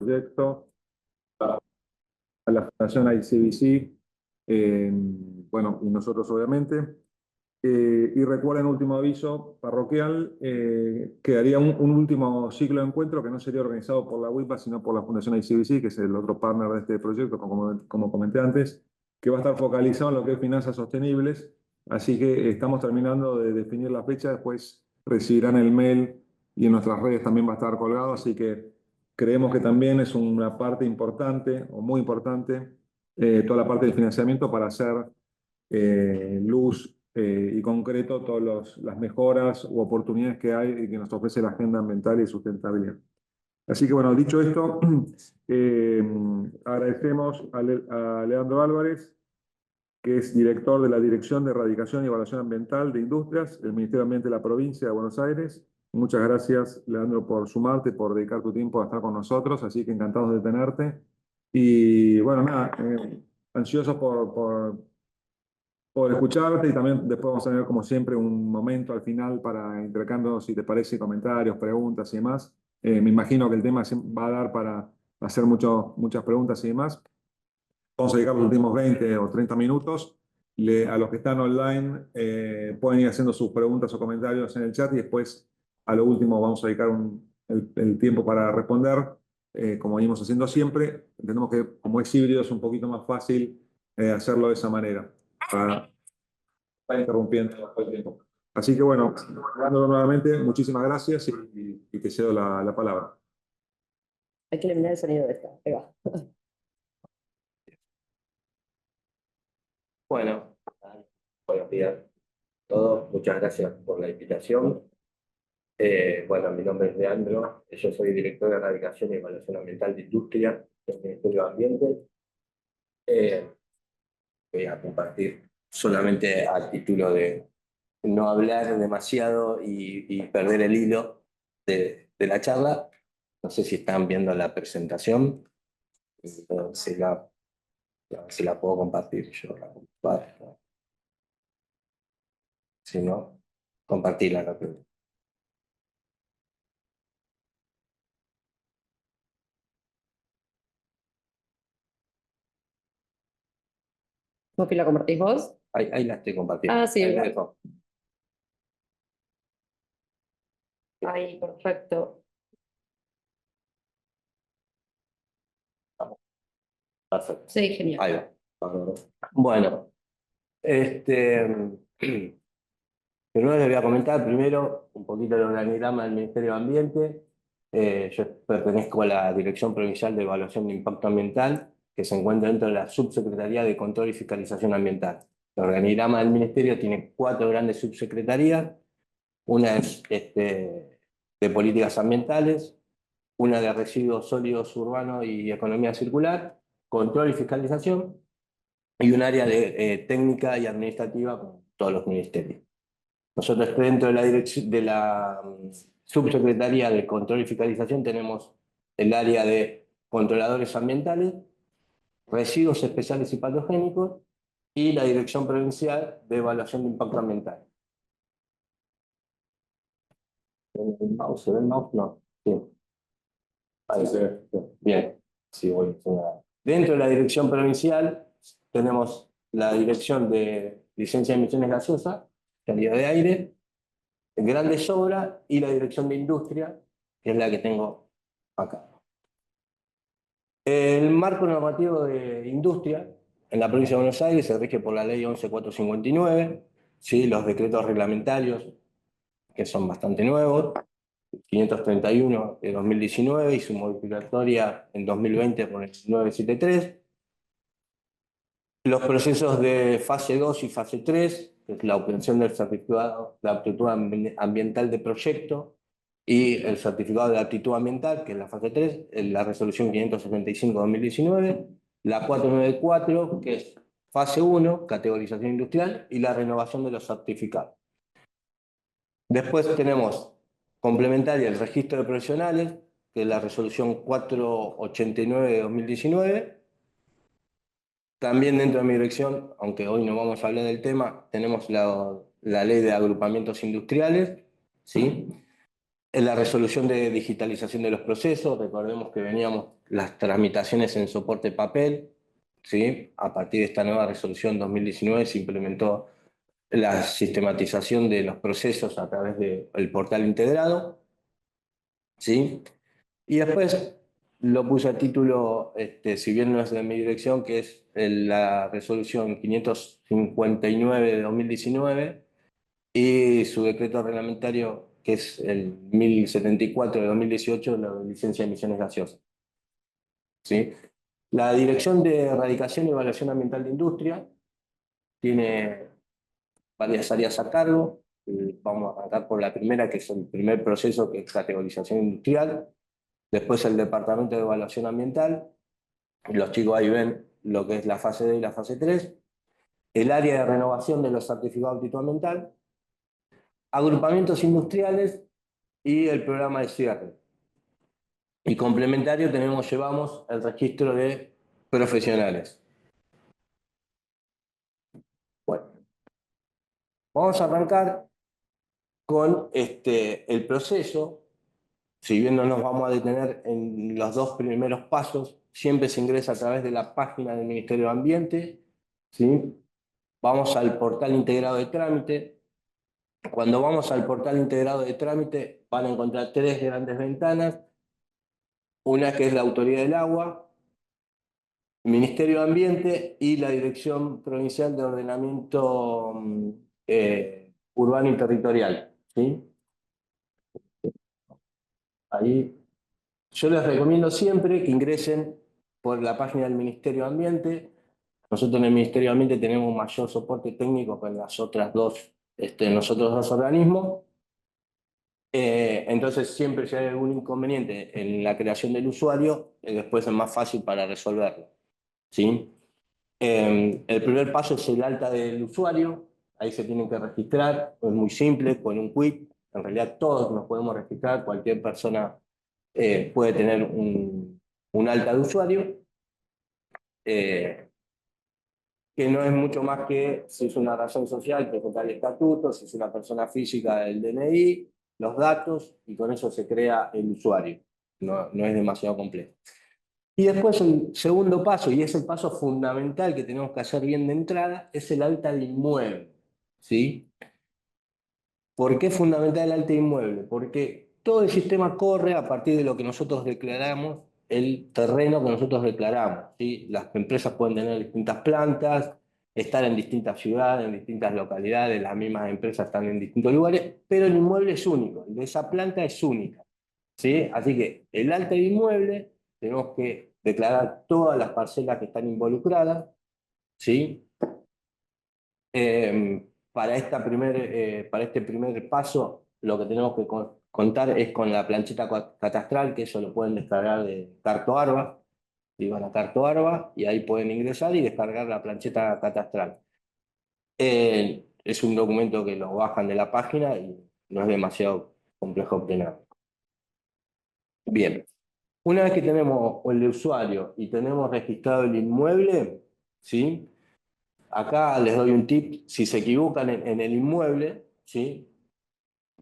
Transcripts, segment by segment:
proyecto, a la Fundación ICBC, bueno, y nosotros obviamente. Y recuerden, último aviso parroquial, quedaría un último ciclo de encuentro que no sería organizado por la WIPA, sino por la Fundación ICBC, que es el otro partner de este proyecto, como comenté antes, que va a estar focalizado en lo que es finanzas sostenibles. Así que estamos terminando de definir la fecha, después recibirán el mail y en nuestras redes también va a estar colgado, así que creemos que también es una parte importante, o muy importante, toda la parte del financiamiento para hacer luz y concreto todas las mejoras u oportunidades que hay y que nos ofrece la agenda ambiental y sustentabilidad. Así que bueno, dicho esto, agradecemos a Leandro Álvarez, que es director de la Dirección de Erradicación y Evaluación Ambiental de Industrias del Ministerio de Ambiente de la Provincia de Buenos Aires. Muchas gracias, Leandro, por sumarte, por dedicar tu tiempo a estar con nosotros, así que encantados de tenerte. Y bueno, nada, ansiosos por escucharte y también después vamos a tener como siempre un momento al final para intercambio, si te parece, comentarios, preguntas y demás. Me imagino que el tema va a dar para hacer muchas preguntas y demás. Vamos a dedicar los últimos 20 o 30 minutos. A los que están online pueden ir haciendo sus preguntas o comentarios en el chat y después a lo último vamos a dedicar el tiempo para responder, como venimos haciendo siempre. Entendemos que como es híbrido es un poquito más fácil hacerlo de esa manera, para estar interrumpiendo todo el tiempo. Así que bueno, hablándolo nuevamente, muchísimas gracias y te cedo la palabra. Hay que eliminar el sonido de esta. Ahí va. Bueno, buenos días a todos. Muchas gracias por la invitación. Bueno, mi nombre es Leandro. Yo soy director de Erradicación y Evaluación Ambiental de Industria del Ministerio de Ambiente. Voy a compartir solamente a título de no hablar demasiado y perder el hilo de la charla. No sé si están viendo la presentación. Si la puedo compartir yo. La comparto. Si no, compartirla. No creo. ¿Cómo que la compartís vos? Ahí la estoy compartiendo. Ah, sí. Ahí la dejo. Ahí, perfecto. Perfecto. Sí, genial. Ahí va. Bueno, primero les voy a comentar primero un poquito el organigrama del Ministerio de Ambiente. Yo pertenezco a la Dirección Provincial de Evaluación de Impacto Ambiental, que se encuentra dentro de la Subsecretaría de Control y Fiscalización Ambiental. El organigrama del Ministerio tiene 4 grandes subsecretarías. Una es de Políticas Ambientales, una de Residuos Sólidos Urbanos y Economía Circular, Control y Fiscalización, y un área de técnica y administrativa con todos los ministerios. Nosotros dentro de la Subsecretaría de Control y Fiscalización tenemos el área de controladores ambientales, residuos especiales y patogénicos y la Dirección Provincial de Evaluación de Impacto Ambiental. ¿Se ve el mouse? No. Sí. Ahí se ve. Bien. Sí, voy. Dentro de la Dirección Provincial tenemos la Dirección de Licencia de Emisiones Gaseosas, calidad de aire, grandes obras y la Dirección de Industria, que es la que tengo acá. El marco normativo de industria en la provincia de Buenos Aires se rige por la ley 11.459, ¿sí? Los decretos reglamentarios, que son bastante nuevos, 531 de 2019 y su modificatoria en 2020 por el 973. Los procesos de fase 2 y fase 3, que es la obtención del certificado de aptitud ambiental de proyecto y el certificado de aptitud ambiental, que es la fase 3, la resolución 575-2019, la 494, que es fase 1, categorización industrial, y la renovación de los certificados. Después tenemos complementaria el registro de profesionales, que es la resolución 489 de 2019. También dentro de mi dirección, aunque hoy no vamos a hablar del tema, tenemos la ley de agrupamientos industriales, ¿sí? En la resolución de digitalización de los procesos, recordemos que veníamos las tramitaciones en soporte papel, ¿sí? A partir de esta nueva resolución 2019 se implementó la sistematización de los procesos a través del portal integrado, ¿sí? Y después lo puse a título, si bien no es de mi dirección, que es la resolución 559 de 2019 y su decreto reglamentario, que es el 1074 de 2018, la de licencia de emisiones gaseosas, ¿sí? La Dirección de Erradicación y Evaluación Ambiental de Industria tiene varias áreas a cargo. Vamos a arrancar por la primera, que es el primer proceso, que es categorización industrial. Después el Departamento de Evaluación Ambiental. Los chicos ahí ven lo que es la fase 2 y la fase 3. El área de renovación de los certificados de título ambiental. Agrupamientos industriales y el programa de cierre. Y complementario llevamos el registro de profesionales. Bueno, vamos a arrancar con el proceso. Si bien no nos vamos a detener en los dos primeros pasos, siempre se ingresa a través de la página del Ministerio de Ambiente, ¿sí? Vamos al portal integrado de trámite. Cuando vamos al portal integrado de trámite van a encontrar tres grandes ventanas. Una que es la Autoridad del Agua, Ministerio de Ambiente y la Dirección Provincial de Ordenamiento Urbano y Territorial, ¿sí? Ahí yo les recomiendo siempre que ingresen por la página del Ministerio de Ambiente. Nosotros en el Ministerio de Ambiente tenemos mayor soporte técnico que en las otras dos, los otros dos organismos. Entonces, siempre si hay algún inconveniente en la creación del usuario, después es más fácil para resolverlo, ¿sí? El primer paso es el alta del usuario. Ahí se tienen que registrar. Es muy simple, con un quit. En realidad todos nos podemos registrar. Cualquier persona puede tener un alta de usuario. Que no es mucho más que si es una razón social, presentar el estatuto, si es una persona física, el DNI, los datos, y con eso se crea el usuario. No es demasiado complejo. Y después el segundo paso, y es el paso fundamental que tenemos que hacer bien de entrada, es el alta de inmueble, ¿sí? ¿Por qué es fundamental el alta de inmueble? Porque todo el sistema corre a partir de lo que nosotros declaramos, el terreno que nosotros declaramos, ¿sí? Las empresas pueden tener distintas plantas, estar en distintas ciudades, en distintas localidades, las mismas empresas están en distintos lugares, pero el inmueble es único, el de esa planta es única, ¿sí? Así que el alta de inmueble tenemos que declarar todas las parcelas que están involucradas, ¿sí? Para este primer paso, lo que tenemos que contar es con la plancheta catastral, que eso lo pueden descargar de CartoArba, y van a CartoArba y ahí pueden ingresar y descargar la plancheta catastral. Es un documento que lo bajan de la página y no es demasiado complejo obtenerlo. Bien, una vez que tenemos el de usuario y tenemos registrado el inmueble, ¿sí? Acá les doy un tip: si se equivocan en el inmueble, ¿sí?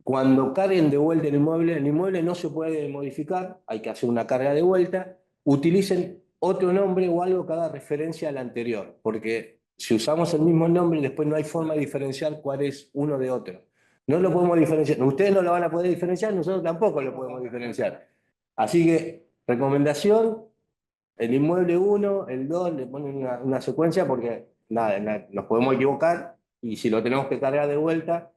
Cuando carguen de vuelta el inmueble no se puede modificar, hay que hacer una carga de vuelta, utilicen otro nombre o algo que haga referencia al anterior, porque si usamos el mismo nombre, después no hay forma de diferenciar cuál es uno de otro. No lo podemos diferenciar, ustedes no lo van a poder diferenciar, nosotros tampoco lo podemos diferenciar. Así que, recomendación: el inmueble 1, el 2, le ponen una secuencia porque nada, nos podemos equivocar y si lo tenemos que cargar de vuelta,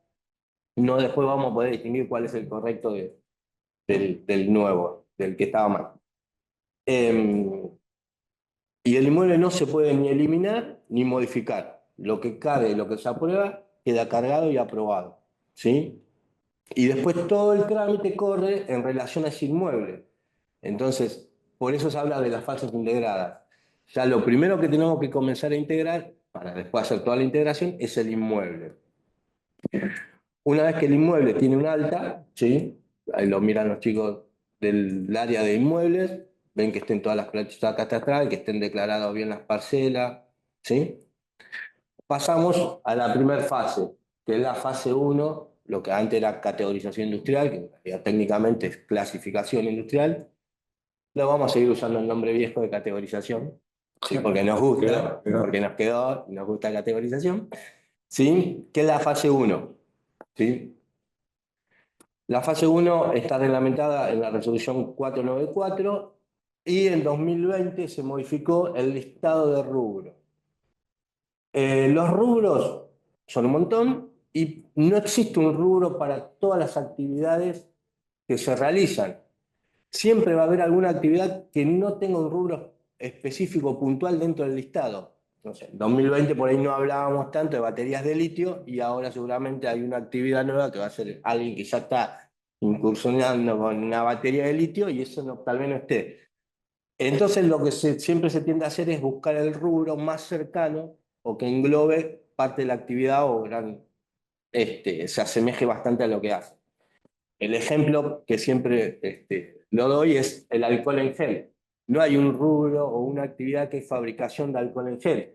no después vamos a poder distinguir cuál es el correcto del nuevo, del que estaba mal. Y el inmueble no se puede ni eliminar ni modificar. Lo que cargue, lo que se aprueba, queda cargado y aprobado, ¿sí? Y después todo el trámite corre en relación a ese inmueble. Entonces, por eso se habla de las fases integradas. Ya lo primero que tenemos que comenzar a integrar, para después hacer toda la integración, es el inmueble. Una vez que el inmueble tiene un alta, ¿sí? Ahí lo miran los chicos del área de inmuebles, ven que estén todas las planchas catastrales, que estén declaradas bien las parcelas, ¿sí? Pasamos a la primera fase, que es la fase 1, lo que antes era categorización industrial, que en realidad técnicamente es clasificación industrial, lo vamos a seguir usando el nombre viejo de categorización, ¿sí? Porque nos gusta, porque nos quedó, nos gusta la categorización, ¿sí? Que es la fase 1, ¿sí? La fase 1 está reglamentada en la resolución 494 y en 2020 se modificó el listado de rubros. Los rubros son un montón y no existe un rubro para todas las actividades que se realizan. Siempre va a haber alguna actividad que no tenga un rubro específico puntual dentro del listado. No sé, en 2020 por ahí no hablábamos tanto de baterías de litio y ahora seguramente hay una actividad nueva que va a ser alguien que ya está incursionando con una batería de litio y eso no, tal vez no esté. Entonces lo que siempre se tiende a hacer es buscar el rubro más cercano o que englobe parte de la actividad o se asemeje bastante a lo que hace. El ejemplo que siempre lo doy es el alcohol en gel. No hay un rubro o una actividad que es fabricación de alcohol en gel,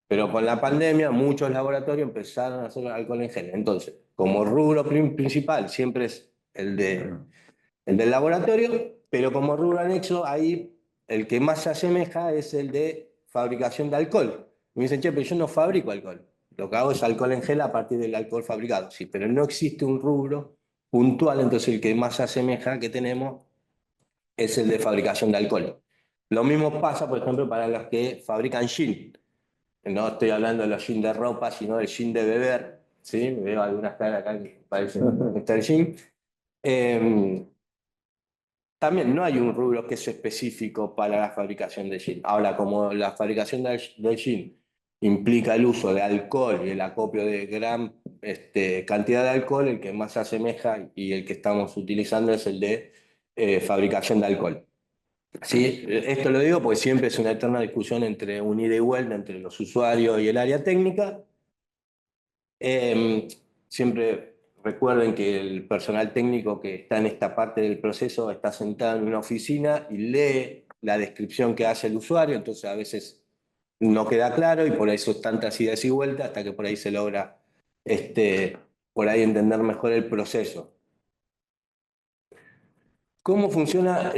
pero con la pandemia muchos laboratorios empezaron a hacer alcohol en gel. Entonces, como rubro principal siempre es el del laboratorio, pero como rubro anexo, ahí el que más se asemeja es el de fabricación de alcohol. Me dicen, che, pero yo no fabrico alcohol. Lo que hago es alcohol en gel a partir del alcohol fabricado. Sí, pero no existe un rubro puntual, entonces el que más se asemeja que tenemos es el de fabricación de alcohol. Lo mismo pasa, por ejemplo, para los que fabrican gin. No estoy hablando de los gin de ropa, sino del gin de beber. ¿Sí? Veo algunas caras acá que parecen que está el gin. También no hay un rubro que es específico para la fabricación de gin. Ahora, como la fabricación del gin implica el uso de alcohol y el acopio de gran cantidad de alcohol, el que más se asemeja y el que estamos utilizando es el de fabricación de alcohol. ¿Sí? Esto lo digo porque siempre es una eterna discusión entre un ida y vuelta entre los usuarios y el área técnica. Siempre recuerden que el personal técnico que está en esta parte del proceso está sentado en una oficina y lee la descripción que hace el usuario, entonces a veces no queda claro y por eso es tantas idas y vueltas hasta que por ahí se logra por ahí entender mejor el proceso. ¿Cómo funciona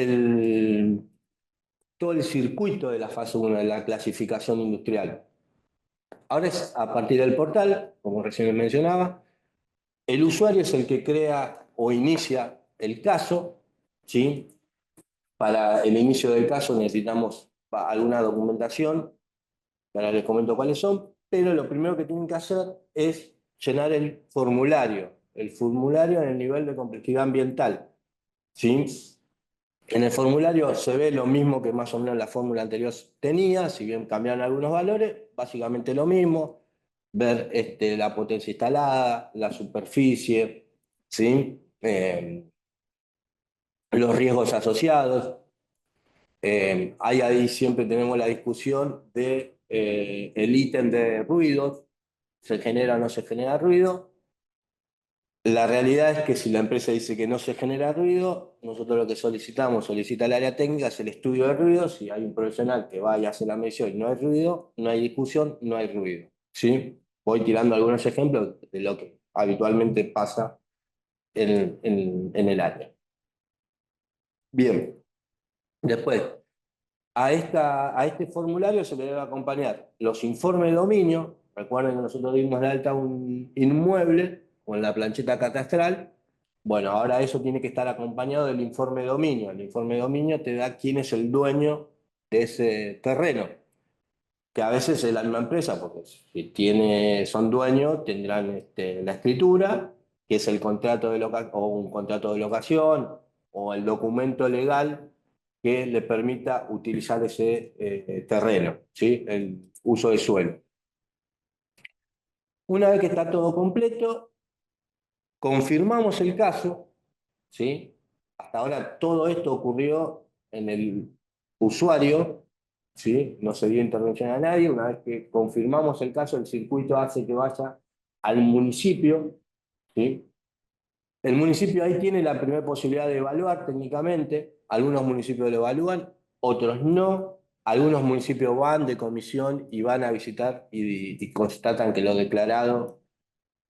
todo el circuito de la fase 1 de la clasificación industrial? Ahora es a partir del portal, como recién mencionaba. El usuario es el que crea o inicia el caso, ¿sí? Para el inicio del caso necesitamos alguna documentación, ahora les comento cuáles son, pero lo primero que tienen que hacer es llenar el formulario en el nivel de complejidad ambiental, ¿sí? En el formulario se ve lo mismo que más o menos la fórmula anterior tenía, si bien cambiaron algunos valores, básicamente lo mismo, ver la potencia instalada, la superficie, ¿sí? Los riesgos asociados. Ahí siempre tenemos la discusión de el ítem de ruidos, ¿se genera o no se genera ruido? La realidad es que si la empresa dice que no se genera ruido, nosotros lo que solicita el área técnica, es el estudio de ruido. Si hay un profesional que vaya a hacer la medición y no hay ruido, no hay discusión, no hay ruido. ¿Sí? Voy tirando algunos ejemplos de lo que habitualmente pasa en el área. Bien, después, a este formulario se le debe acompañar los informes de dominio. Recuerden que nosotros dimos de alta un inmueble con la plancheta catastral. Bueno, ahora eso tiene que estar acompañado del informe de dominio. El informe de dominio te da quién es el dueño de ese terreno, que a veces es la misma empresa, porque si son dueños tendrán la escritura, que es el contrato de o un contrato de locación, o el documento legal que le permita utilizar ese terreno, ¿sí? El uso de suelo. Una vez que está todo completo, confirmamos el caso, ¿sí? Hasta ahora todo esto ocurrió en el usuario, ¿sí? No se dio intervención a nadie. Una vez que confirmamos el caso, el circuito hace que vaya al municipio, ¿sí? El municipio ahí tiene la primera posibilidad de evaluar técnicamente. Algunos municipios lo evalúan, otros no. Algunos municipios van de comisión y van a visitar y constatan que lo declarado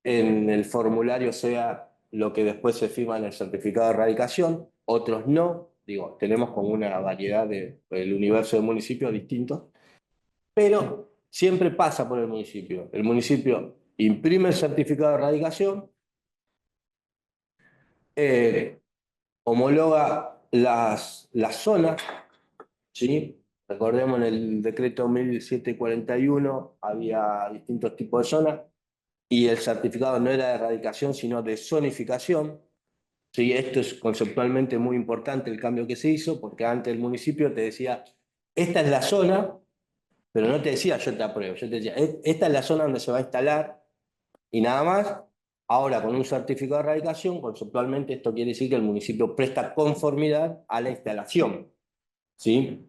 en el formulario sea lo que después se firma en el certificado de erradicación, otros no. Digo, tenemos como una variedad del universo de municipios distintos, pero siempre pasa por el municipio. El municipio imprime el certificado de erradicación, homologa las zonas, ¿sí? Recordemos, en el decreto 1741 había distintos tipos de zonas y el certificado no era de erradicación, sino de zonificación. Sí, esto es conceptualmente muy importante el cambio que se hizo, porque antes el municipio te decía, esta es la zona, pero no te decía yo te apruebo, yo te decía, esta es la zona donde se va a instalar y nada más. Ahora, con un certificado de erradicación, conceptualmente esto quiere decir que el municipio presta conformidad a la instalación, ¿sí?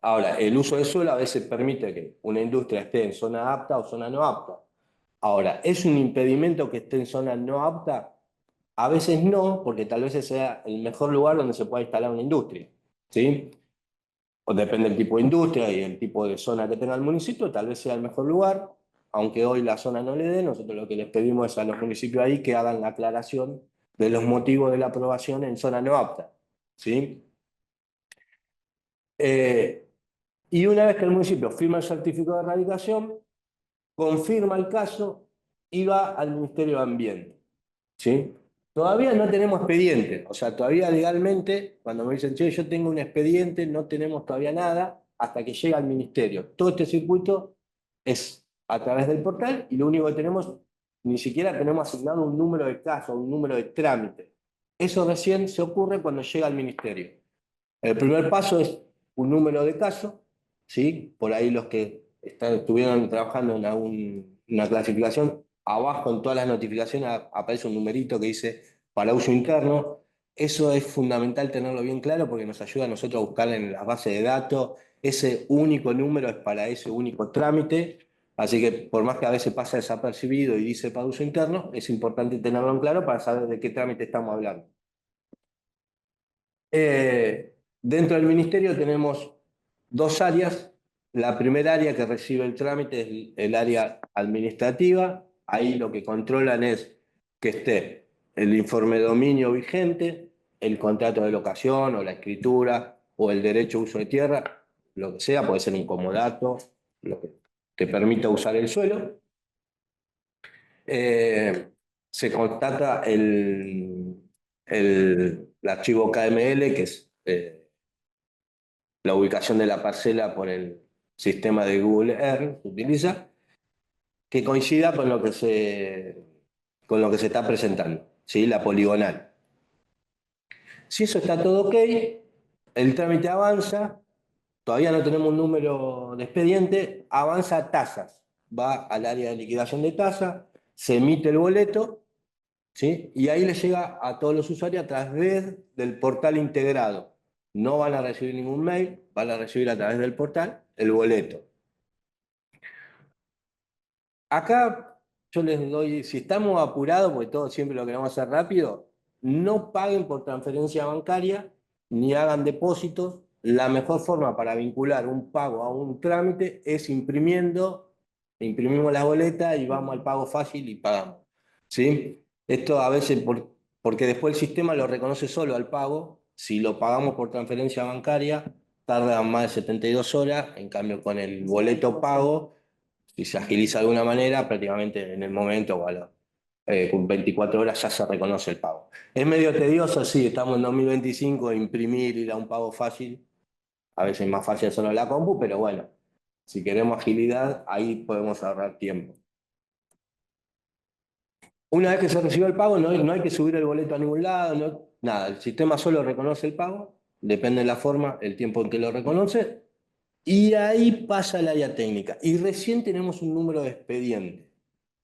Ahora, el uso de suelo a veces permite que una industria esté en zona apta o zona no apta. Ahora, ¿es un impedimento que esté en zona no apta? A veces no, porque tal vez ese sea el mejor lugar donde se pueda instalar una industria, ¿sí? O depende del tipo de industria y el tipo de zona que tenga el municipio, tal vez sea el mejor lugar, aunque hoy la zona no le dé. Nosotros lo que les pedimos es a los municipios ahí que hagan la aclaración de los motivos de la aprobación en zona no apta, ¿sí? Y una vez que el municipio firma el certificado de erradicación, confirma el caso y va al Ministerio de Ambiente, ¿sí? Todavía no tenemos expediente, o sea, todavía legalmente, cuando me dicen, che, yo tengo un expediente, no tenemos todavía nada hasta que llega al ministerio. Todo este circuito es a través del portal y lo único que tenemos, ni siquiera tenemos asignado un número de caso, un número de trámite. Eso recién se ocurre cuando llega al ministerio. El primer paso es un número de caso, ¿sí? Por ahí los que estuvieron trabajando en una clasificación, abajo en todas las notificaciones aparece un numerito que dice para uso interno. Eso es fundamental tenerlo bien claro porque nos ayuda a nosotros a buscar en las bases de datos. Ese único número es para ese único trámite, así que por más que a veces pasa desapercibido y dice para uso interno, es importante tenerlo en claro para saber de qué trámite estamos hablando. Dentro del ministerio tenemos dos áreas. La primera área que recibe el trámite es el área administrativa. Ahí lo que controlan es que esté el informe de dominio vigente, el contrato de locación o la escritura o el derecho a uso de tierra, lo que sea, puede ser un comodato, lo que te permita usar el suelo. Se constata el archivo KML, que es la ubicación de la parcela por el sistema de Google Earth, se utiliza, que coincida con lo que se está presentando, ¿sí? La poligonal. Si eso está todo ok, el trámite avanza, todavía no tenemos un número de expediente, avanza a tasas, va al área de liquidación de tasas, se emite el boleto, ¿sí? Y ahí le llega a todos los usuarios a través del portal integrado. No van a recibir ningún mail, van a recibir a través del portal el boleto. Acá yo les doy, si estamos apurados, porque todos siempre lo queremos hacer rápido, no paguen por transferencia bancaria ni hagan depósitos. La mejor forma para vincular un pago a un trámite es imprimimos la boleta y vamos al pago fácil y pagamos, ¿sí? Esto a veces porque después el sistema lo reconoce solo al pago. Si lo pagamos por transferencia bancaria, tarda más de 72 horas, en cambio con el boleto pago, si se agiliza de alguna manera, prácticamente en el momento o con 24 horas ya se reconoce el pago. Es medio tedioso, sí, estamos en 2025, imprimir, ir a un pago fácil, a veces es más fácil solo la compu, pero bueno, si queremos agilidad, ahí podemos ahorrar tiempo. Una vez que se recibió el pago, no hay que subir el boleto a ningún lado, nada, el sistema solo reconoce el pago, depende de la forma, el tiempo en que lo reconoce, y ahí pasa el área técnica. Y recién tenemos un número de expediente,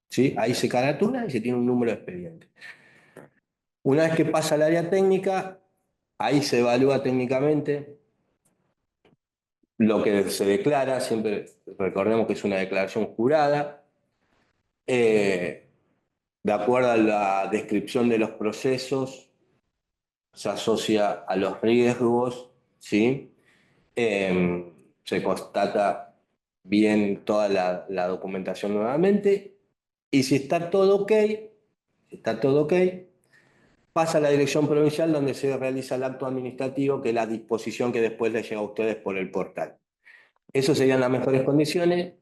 ¿sí? Ahí se caratula y se tiene un número de expediente. Una vez que pasa al área técnica, ahí se evalúa técnicamente lo que se declara, siempre recordemos que es una declaración jurada, de acuerdo a la descripción de los procesos, se asocia a los riesgos, ¿sí? Se constata bien toda la documentación nuevamente, y si está todo ok, pasa a la dirección provincial donde se realiza el acto administrativo, que es la disposición que después les llega a ustedes por el portal. Eso serían las mejores condiciones.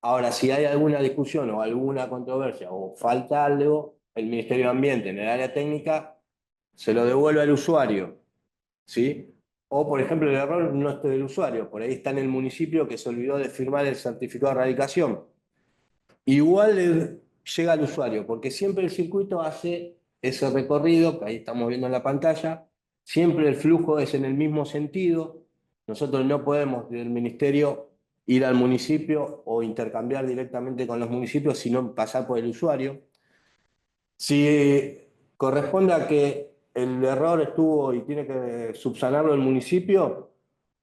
Ahora, si hay alguna discusión o alguna controversia o falta algo, el Ministerio de Ambiente en el área técnica se lo devuelve al usuario, ¿sí? O, por ejemplo, el error no es del usuario, por ahí está en el municipio que se olvidó de firmar el certificado de erradicación. Igual llega al usuario, porque siempre el circuito hace ese recorrido, que ahí estamos viendo en la pantalla, siempre el flujo es en el mismo sentido. Nosotros no podemos del ministerio ir al municipio o intercambiar directamente con los municipios, sino pasar por el usuario. Si corresponde a que el error estuvo y tiene que subsanarlo el municipio,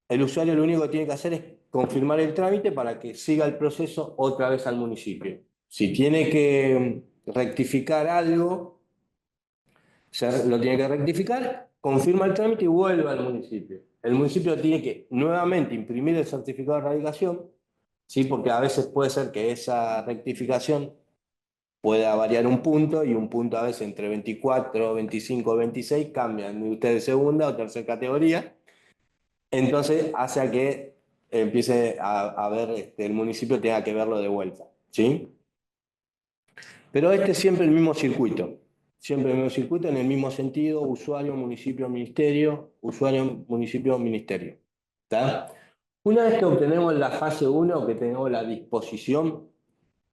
el usuario lo único que tiene que hacer es confirmar el trámite para que siga el proceso otra vez al municipio. Si tiene que rectificar algo, lo tiene que rectificar, confirma el trámite y vuelve al municipio. El municipio tiene que nuevamente imprimir el certificado de erradicación, ¿sí? Porque a veces puede ser que esa rectificación pueda variar un punto y un punto a veces entre 24, 25, 26 cambian de usted de segunda o tercera categoría. Entonces hace a que empiece a ver, el municipio tenga que verlo de vuelta, ¿sí? Pero este es siempre el mismo circuito, siempre el mismo circuito en el mismo sentido, usuario, municipio, ministerio, usuario, municipio, ministerio. ¿Está? Una vez que obtenemos la fase 1, que tenemos la disposición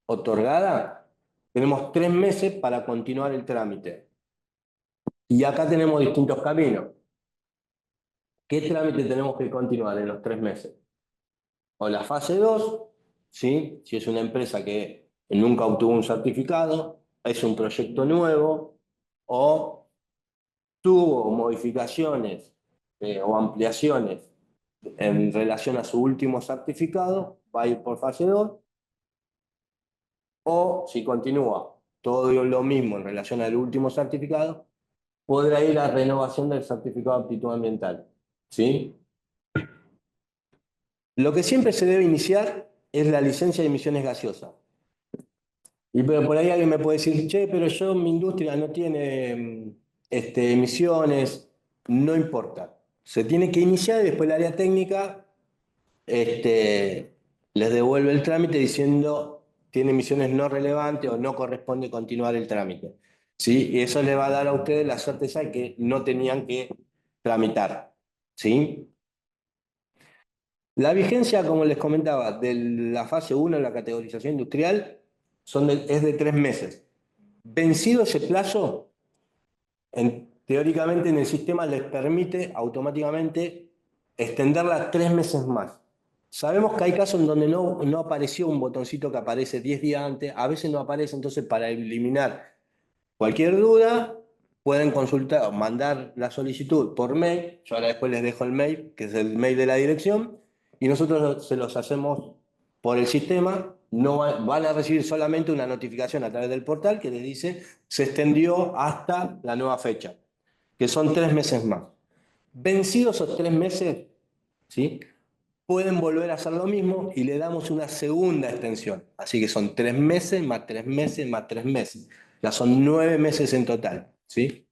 otorgada, tenemos 3 meses para continuar el trámite. Y acá tenemos distintos caminos. ¿Qué trámite tenemos que continuar en los 3 meses? O la fase 2, ¿sí? Si es una empresa que nunca obtuvo un certificado, es un proyecto nuevo, o tuvo modificaciones o ampliaciones en relación a su último certificado, va a ir por fase 2, o si continúa todo lo mismo en relación al último certificado, podrá ir a renovación del certificado de aptitud ambiental, ¿sí? Lo que siempre se debe iniciar es la licencia de emisiones gaseosas. Y pero por ahí alguien me puede decir, che, pero mi industria no tiene emisiones, no importa. Se tiene que iniciar y después el área técnica les devuelve el trámite diciendo tiene emisiones no relevantes o no corresponde continuar el trámite. ¿Sí? Y eso le va a dar a ustedes la certeza de que no tenían que tramitar. ¿Sí? La vigencia, como les comentaba, de la fase 1 de la categorización industrial es de 3 meses. Vencido ese plazo, teóricamente en el sistema les permite automáticamente extenderla 3 meses más. Sabemos que hay casos en donde no apareció un botoncito que aparece 10 días antes, a veces no aparece, entonces para eliminar cualquier duda pueden consultar o mandar la solicitud por mail. Yo ahora después les dejo el mail, que es el mail de la dirección, y nosotros se los hacemos por el sistema. No van a recibir solamente una notificación a través del portal que les dice se extendió hasta la nueva fecha, que son 3 meses más. Vencidos esos 3 meses, ¿sí? Pueden volver a hacer lo mismo y le damos una segunda extensión. Así que son 3 meses, más 3 meses, más 3 meses. Ya son 9 meses en total, ¿sí?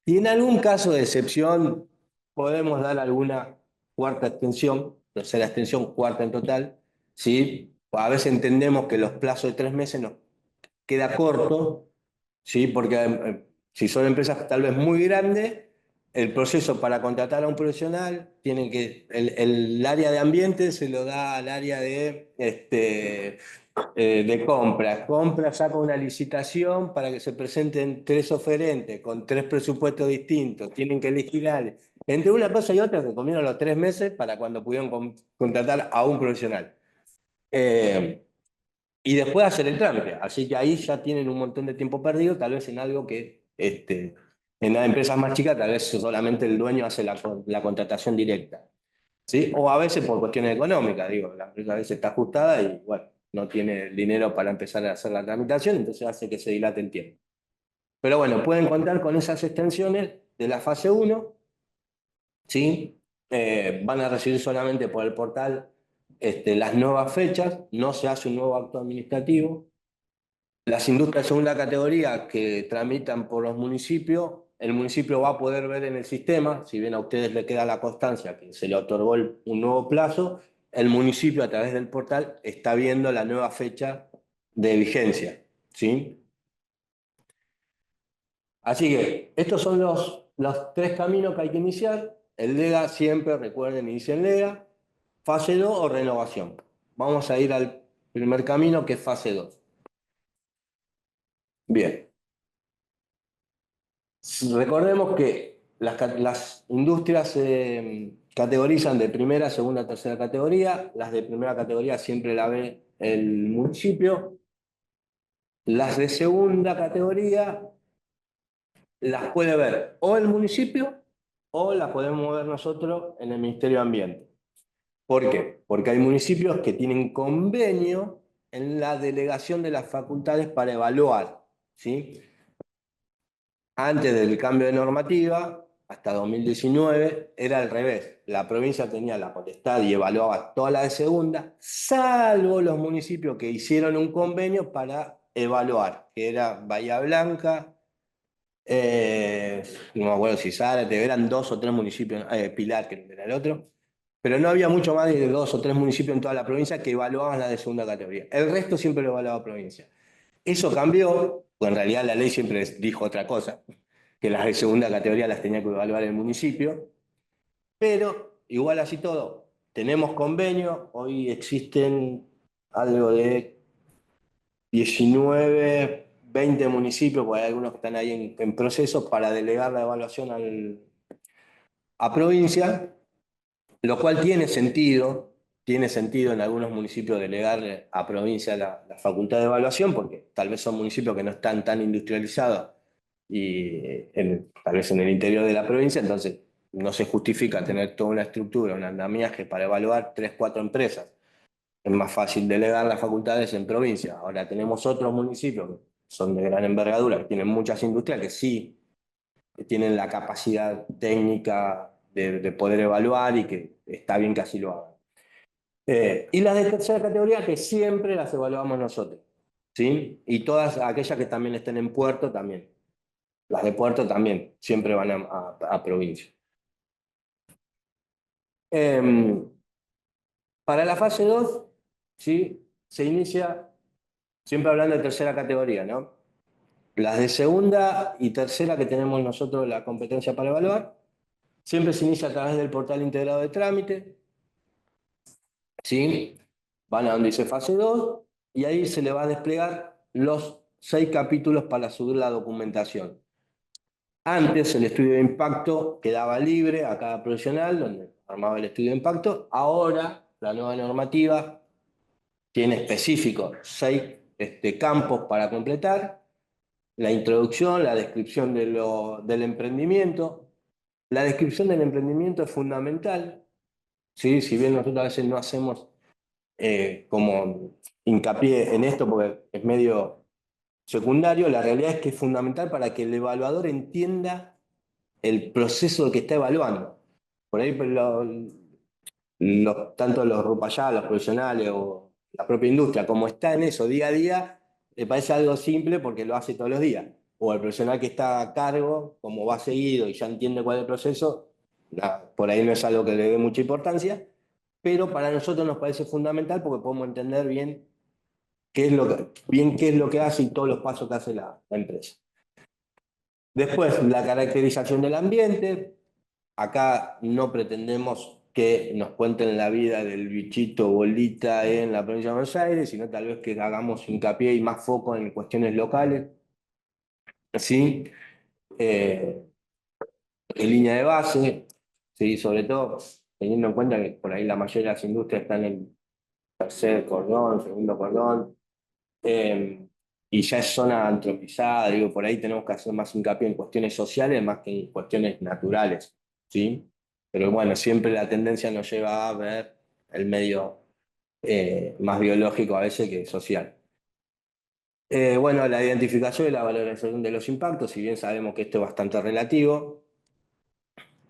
Y en algún caso de excepción, podemos dar alguna cuarta extensión, tercera extensión, cuarta en total, ¿sí? A veces entendemos que los plazos de 3 meses nos queda corto, ¿sí? Porque si son empresas tal vez muy grandes, el proceso para contratar a un profesional, tienen que, el área de ambiente se lo da al área de compras. Compras saca una licitación para que se presenten 3 oferentes con 3 presupuestos distintos, tienen que elegir área. Entre una cosa y otra se comieron los 3 meses para cuando pudieron contratar a un profesional. Y después hacer el trámite. Así que ahí ya tienen un montón de tiempo perdido, tal vez en algo que en las empresas más chicas tal vez solamente el dueño hace la contratación directa. ¿Sí? O a veces por cuestiones económicas, digo, la empresa a veces está ajustada y bueno, no tiene el dinero para empezar a hacer la tramitación, entonces hace que se dilate el tiempo. Pero bueno, pueden contar con esas extensiones de la fase 1, ¿sí? Van a recibir solamente por el portal las nuevas fechas, no se hace un nuevo acto administrativo. Las industrias de segunda categoría que tramitan por los municipios el municipio va a poder ver en el sistema, si bien a ustedes le queda la constancia que se le otorgó un nuevo plazo, el municipio a través del portal está viendo la nueva fecha de vigencia, ¿sí? Así que estos son los 3 caminos que hay que iniciar. El LEGA siempre, recuerden, inicia en LEGA. Fase 2 o renovación. Vamos a ir al primer camino, que es fase 2. Bien. Recordemos que las industrias se categorizan de primera, segunda, tercera categoría. Las de primera categoría siempre la ve el municipio. Las de segunda categoría las puede ver o el municipio o las podemos ver nosotros en el Ministerio de Ambiente. ¿Por qué? Porque hay municipios que tienen convenio en la delegación de las facultades para evaluar, ¿sí? Antes del cambio de normativa, hasta 2019, era al revés. La provincia tenía la potestad y evaluaba toda la de segunda, salvo los municipios que hicieron un convenio para evaluar, que era Bahía Blanca, no me acuerdo si Zárate, eran 2 o 3 municipios, Pilar, que era el otro, pero no había mucho más de 2 o 3 municipios en toda la provincia que evaluaban la de segunda categoría. El resto siempre lo evaluaba la provincia. Eso cambió, pues en realidad la ley siempre dijo otra cosa, que las de segunda categoría las tenía que evaluar el municipio, pero igual así todo, tenemos convenio, hoy existen algo de 19, 20 municipios, porque hay algunos que están ahí en proceso para delegar la evaluación a provincia, lo cual tiene sentido en algunos municipios delegarle a provincia la facultad de evaluación, porque tal vez son municipios que no están tan industrializados y tal vez en el interior de la provincia, entonces no se justifica tener toda una estructura, un andamiaje para evaluar 3, 4 empresas. Es más fácil delegar las facultades en provincia. Ahora tenemos otros municipios que son de gran envergadura, que tienen muchas industrias, que sí que tienen la capacidad técnica de poder evaluar y que está bien que así lo hagan. Y las de tercera categoría que siempre las evaluamos nosotros, ¿sí? Y todas aquellas que también estén en puerto también. Las de puerto también, siempre van a provincia. Para la fase 2, ¿sí? Se inicia, siempre hablando de tercera categoría, ¿no? Las de segunda y tercera que tenemos nosotros la competencia para evaluar, siempre se inicia a través del portal integrado de trámite, ¿sí? Van a donde dice fase 2 y ahí se le va a desplegar los 6 capítulos para subir la documentación. Antes el estudio de impacto quedaba libre a cada profesional, donde armaba el estudio de impacto. Ahora la nueva normativa tiene específicos 6 campos para completar. La introducción, la descripción del emprendimiento. La descripción del emprendimiento es fundamental, ¿sí? Si bien nosotros a veces no hacemos como hincapié en esto porque es medio secundario, la realidad es que es fundamental para que el evaluador entienda el proceso que está evaluando. Por ahí tanto los RUPAYA, los profesionales o la propia industria, como está en eso día a día, le parece algo simple porque lo hace todos los días. O el profesional que está a cargo, como va seguido y ya entiende cuál es el proceso, por ahí no es algo que le dé mucha importancia, pero para nosotros nos parece fundamental porque podemos entender bien qué es lo que hace y todos los pasos que hace la empresa. Después, la caracterización del ambiente. Acá no pretendemos que nos cuenten la vida del bichito bolita en la provincia de Buenos Aires, sino tal vez que hagamos hincapié y más foco en cuestiones locales. ¿Sí? En línea de base, ¿sí? Sobre todo teniendo en cuenta que por ahí la mayoría de las industrias están en el tercer cordón, segundo cordón, y ya es zona antropizada, digo, por ahí tenemos que hacer más hincapié en cuestiones sociales más que en cuestiones naturales, ¿sí? Pero bueno, siempre la tendencia nos lleva a ver el medio más biológico a veces que social. Bueno, la identificación y la valoración de los impactos, si bien sabemos que esto es bastante relativo,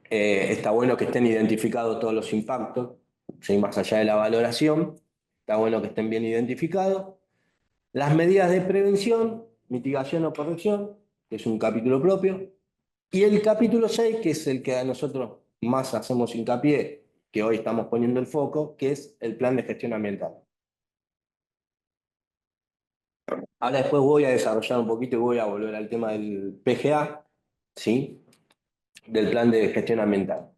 está bueno que estén identificados todos los impactos, ¿sí? Más allá de la valoración, está bueno que estén bien identificados. Las medidas de prevención, mitigación o corrección, que es un capítulo propio. Y el capítulo 6, que es el que a nosotros más hacemos hincapié, que hoy estamos poniendo el foco, que es el plan de gestión ambiental. Ahora después voy a desarrollar un poquito y voy a volver al tema del PGA, ¿sí? Del plan de gestión ambiental.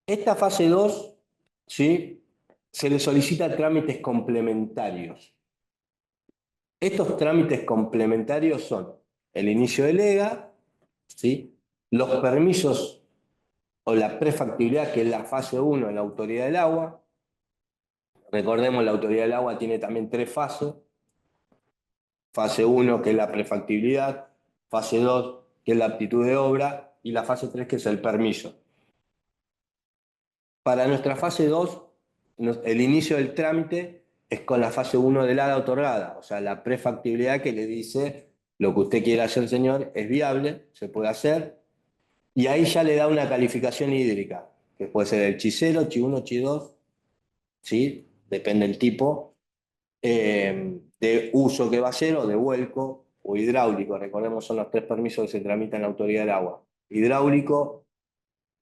Esta fase 2, ¿sí? Se le solicita trámites complementarios. Estos trámites complementarios son el inicio del EGA, ¿sí? Los permisos o la prefactibilidad, que es la fase 1 en la autoridad del agua. Recordemos, la autoridad del agua tiene también 3 fases. Fase 1, que es la prefactibilidad, fase 2, que es la aptitud de obra, y la fase 3, que es el permiso. Para nuestra fase 2, el inicio del trámite es con la fase 1 del ADA otorgada, o sea, la prefactibilidad que le dice lo que usted quiera hacer, señor, es viable, se puede hacer, y ahí ya le da una calificación hídrica, que puede ser el Chi0, Chi1, Chi2, ¿sí? Depende del tipo, de uso que va a ser, o de vuelco, o hidráulico. Recordemos, son los 3 permisos que se tramitan en la autoridad del agua. Hidráulico,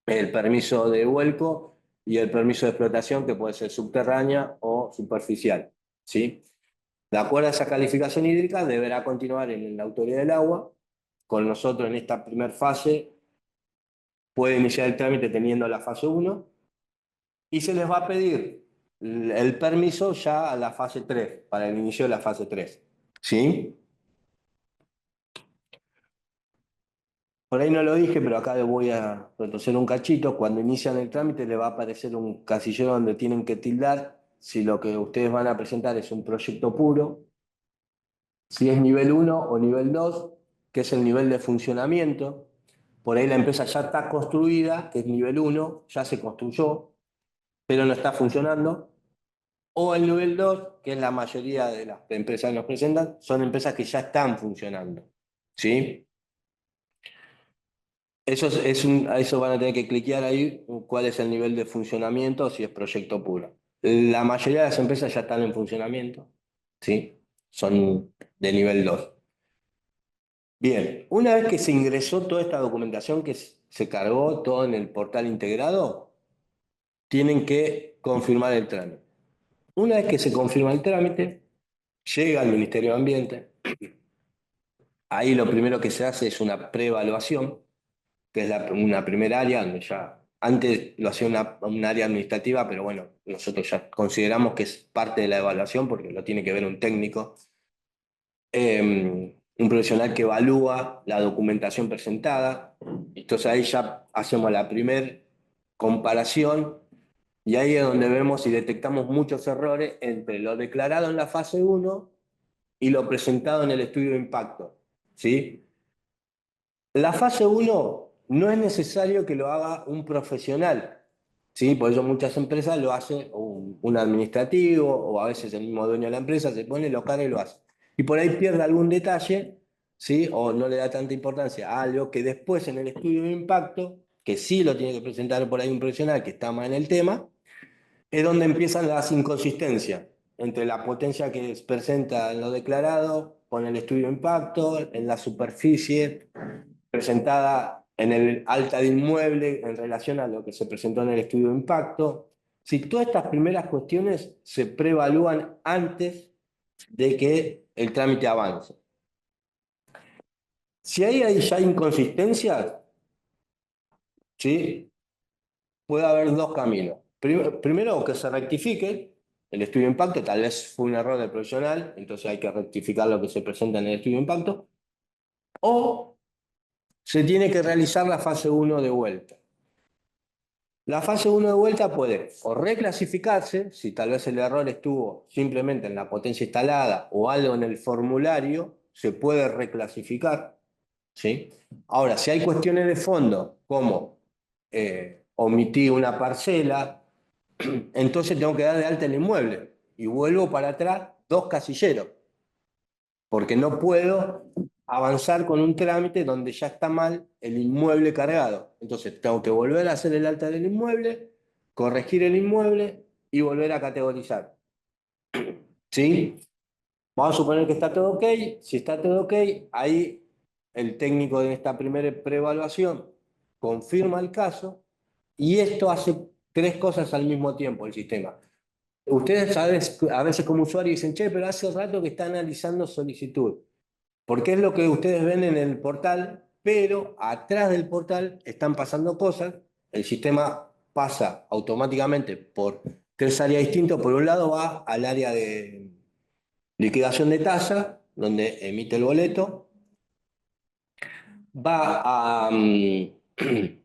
el permiso de vuelco y el permiso de explotación, que puede ser subterránea o superficial, ¿sí? De acuerdo a esa calificación hídrica, deberá continuar en la autoridad del agua. Con nosotros en esta primera fase puede iniciar el trámite teniendo la fase 1 y se les va a pedir el permiso ya a la fase 3, para el inicio de la fase 3, ¿sí? Por ahí no lo dije, pero acá le voy a retroceder un cachito. Cuando inician el trámite le va a aparecer un casillero donde tienen que tildar si lo que ustedes van a presentar es un proyecto puro, si es nivel 1 o nivel 2, que es el nivel de funcionamiento. Por ahí la empresa ya está construida, que es nivel 1, ya se construyó, pero no está funcionando. O el nivel 2, que es la mayoría de las empresas que nos presentan, son empresas que ya están funcionando, ¿sí? A eso van a tener que cliquear ahí cuál es el nivel de funcionamiento, si es proyecto puro. La mayoría de las empresas ya están en funcionamiento, ¿sí? Son de nivel 2. Bien, una vez que se ingresó toda esta documentación, que se cargó todo en el portal integrado, tienen que confirmar el trámite. Una vez que se confirma el trámite, llega al Ministerio de Ambiente. Ahí lo primero que se hace es una preevaluación, que es una primera área donde ya antes lo hacía un área administrativa, pero bueno, nosotros ya consideramos que es parte de la evaluación porque lo tiene que ver un técnico, un profesional que evalúa la documentación presentada. Entonces ahí ya hacemos la primera comparación y ahí es donde vemos y detectamos muchos errores entre lo declarado en la fase 1 y lo presentado en el estudio de impacto, ¿sí? La fase 1 no es necesario que lo haga un profesional, ¿sí? Por eso muchas empresas lo hace un administrativo o a veces el mismo dueño de la empresa se pone, lo carga y lo hace. Y por ahí pierde algún detalle, ¿sí? O no le da tanta importancia a algo que después en el estudio de impacto, que sí lo tiene que presentar por ahí un profesional que está más en el tema, es donde empiezan las inconsistencias entre la potencia que presenta en lo declarado con el estudio de impacto, en la superficie presentada en el alta de inmueble en relación a lo que se presentó en el estudio de impacto. Si todas estas primeras cuestiones se preevalúan antes de que el trámite avance. Si hay ya inconsistencias, ¿sí? Puede haber 2 caminos. Primero, que se rectifique el estudio de impacto, tal vez fue un error del profesional, entonces hay que rectificar lo que se presenta en el estudio de impacto, o se tiene que realizar la fase 1 de vuelta. La fase 1 de vuelta puede o reclasificarse, si tal vez el error estuvo simplemente en la potencia instalada o algo en el formulario, se puede reclasificar, ¿sí? Ahora, si hay cuestiones de fondo, como omití una parcela, entonces tengo que dar de alta el inmueble y vuelvo para atrás 2 casilleros, porque no puedo avanzar con un trámite donde ya está mal el inmueble cargado. Entonces tengo que volver a hacer el alta del inmueble, corregir el inmueble y volver a categorizar, ¿sí? Vamos a suponer que está todo ok. Si está todo ok, ahí el técnico de esta primera preevaluación confirma el caso y esto hace 3 cosas al mismo tiempo el sistema. Ustedes a veces como usuario dicen, che, pero hace rato que está analizando solicitud, porque es lo que ustedes ven en el portal, pero atrás del portal están pasando cosas, el sistema pasa automáticamente por 3 áreas distintas. Por un lado va al área de liquidación de tasa, donde emite el boleto, va a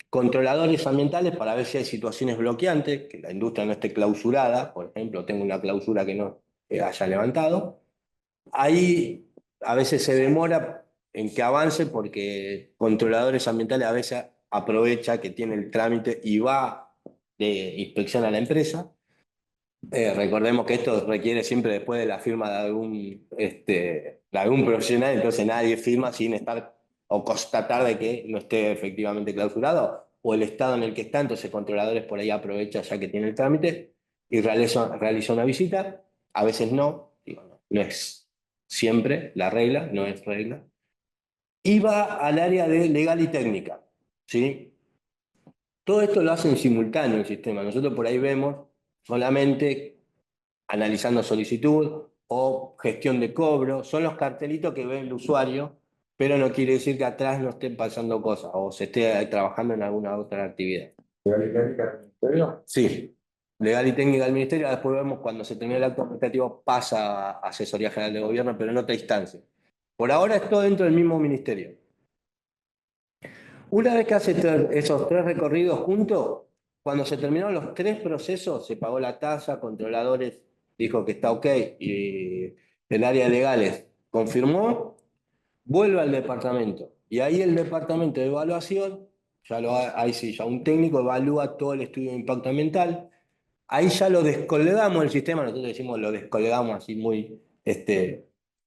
controladores ambientales para ver si hay situaciones bloqueantes, que la industria no esté clausurada, por ejemplo, tengo una clausura que no haya levantado. Ahí a veces se demora en que avance porque controladores ambientales a veces aprovecha que tiene el trámite y va de inspección a la empresa. Recordemos que esto requiere siempre después de la firma de algún profesional, entonces nadie firma sin estar o constatar de que no esté efectivamente clausurado, o el estado en el que está, entonces controladores por ahí aprovecha ya que tiene el trámite y realiza una visita. A veces no, digo, no es siempre la regla, no es regla. Y va al área de legal y técnica, ¿sí? Todo esto lo hace en simultáneo el sistema. Nosotros por ahí vemos solamente analizando solicitud o gestión de cobro. Son los cartelitos que ve el usuario, pero no quiere decir que atrás no estén pasando cosas o se esté trabajando en alguna otra actividad. ¿Legal y técnica del ministerio? Sí, legal y técnica del ministerio. Después vemos cuando se termina el acto administrativo pasa a Asesoría General de Gobierno, pero en otra instancia. Por ahora es todo dentro del mismo ministerio. Una vez que hace esos 3 recorridos juntos, cuando se terminaron los 3 procesos, se pagó la tasa, controladores dijo que está ok y el área de legales confirmó, vuelve al departamento. Y ahí el departamento de evaluación, ahí sí, ya un técnico evalúa todo el estudio de impacto ambiental. Ahí ya lo descolgamos del sistema, nosotros decimos lo descolgamos así muy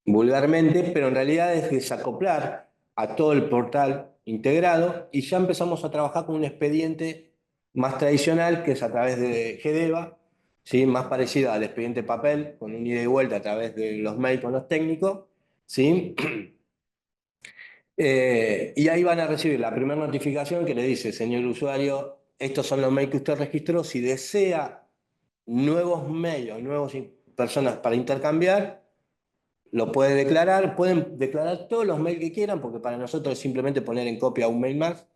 vulgarmente, pero en realidad es desacoplar a todo el portal integrado y ya empezamos a trabajar con un expediente más tradicional que es a través de GEDEVA, ¿sí? Más parecido al expediente papel, con un ida y vuelta a través de los mails con los técnicos, ¿sí? Y ahí van a recibir la primera notificación que le dice, señor usuario, estos son los mails que usted registró, si desea nuevos mails o nuevas personas para intercambiar, lo puede declarar, pueden declarar todos los mails que quieran, porque para nosotros es simplemente poner en copia un mail más,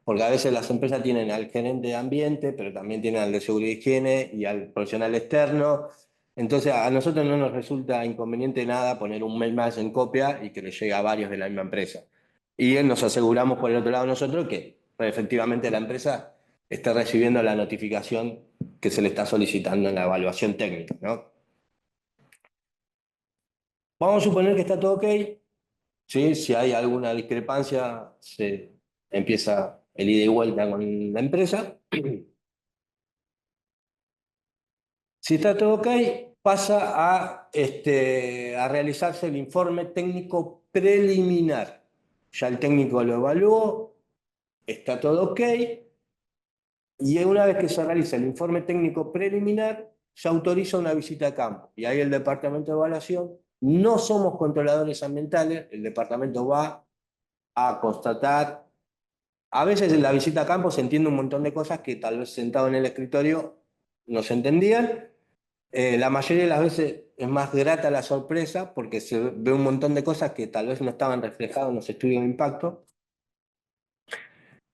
porque a veces las empresas tienen al gerente de ambiente, pero también tienen al de seguridad y higiene y al profesional externo. Entonces a nosotros no nos resulta inconveniente nada poner un mail más en copia y que le llegue a varios de la misma empresa. Y nos aseguramos por el otro lado nosotros que efectivamente la empresa esté recibiendo la notificación que se le está solicitando en la evaluación técnica, ¿no? Vamos a suponer que está todo ok, ¿sí? Si hay alguna discrepancia, se empieza el ida y vuelta con la empresa. Si está todo ok, pasa a realizarse el informe técnico preliminar. Ya el técnico lo evaluó, está todo ok, y una vez que se realiza el informe técnico preliminar, se autoriza una visita a campo. Y ahí el departamento de evaluación, no somos controladores ambientales, el departamento va a constatar. A veces en la visita a campo se entiende un montón de cosas que tal vez sentado en el escritorio no se entendían. La mayoría de las veces es más grata la sorpresa porque se ve un montón de cosas que tal vez no estaban reflejadas en los estudios de impacto.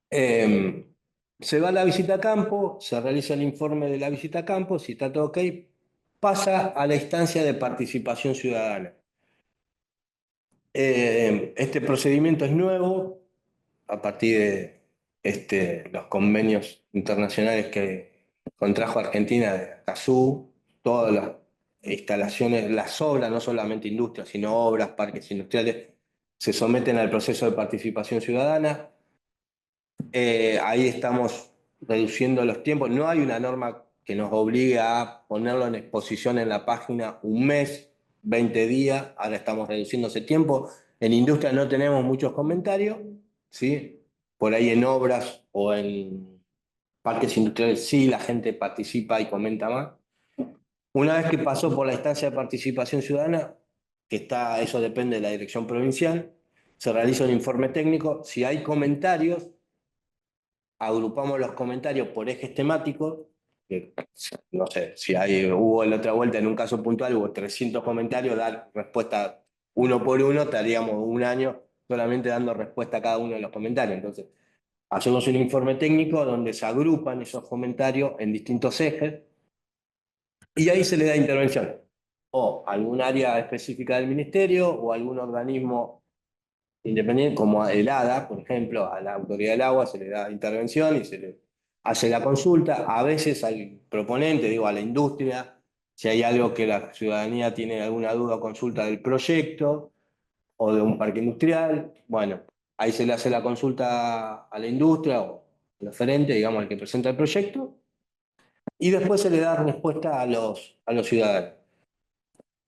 Se va a la visita a campo, se realiza el informe de la visita a campo, si está todo ok, pasa a la instancia de participación ciudadana. Este procedimiento es nuevo a partir de los convenios internacionales que contrajo Argentina de Acasú, todas las instalaciones, las obras, no solamente industrias, sino obras, parques industriales, se someten al proceso de participación ciudadana. Ahí estamos reduciendo los tiempos. No hay una norma que nos obligue a ponerlo en exposición en la página un mes, 20 días. Ahora estamos reduciendo ese tiempo. En industria no tenemos muchos comentarios, ¿sí? Por ahí en obras o en parques industriales sí la gente participa y comenta más. Una vez que pasó por la instancia de participación ciudadana, eso depende de la dirección provincial, se realiza un informe técnico. Si hay comentarios, agrupamos los comentarios por ejes temáticos. No sé, si hubo la otra vuelta en un caso puntual, hubo 300 comentarios, dar respuesta uno por uno, estaríamos un año solamente dando respuesta a cada uno de los comentarios. Entonces, hacemos un informe técnico donde se agrupan esos comentarios en distintos ejes y ahí se le da intervención. O algún área específica del ministerio o algún organismo independiente, como el ADA, por ejemplo, a la Autoridad del Agua se le da intervención y se le hace la consulta. A veces al proponente, digo, a la industria, si hay algo que la ciudadanía tiene alguna duda o consulta del proyecto o de un parque industrial, bueno, ahí se le hace la consulta a la industria o al oferente, digamos, al que presenta el proyecto, y después se le da respuesta a los ciudadanos.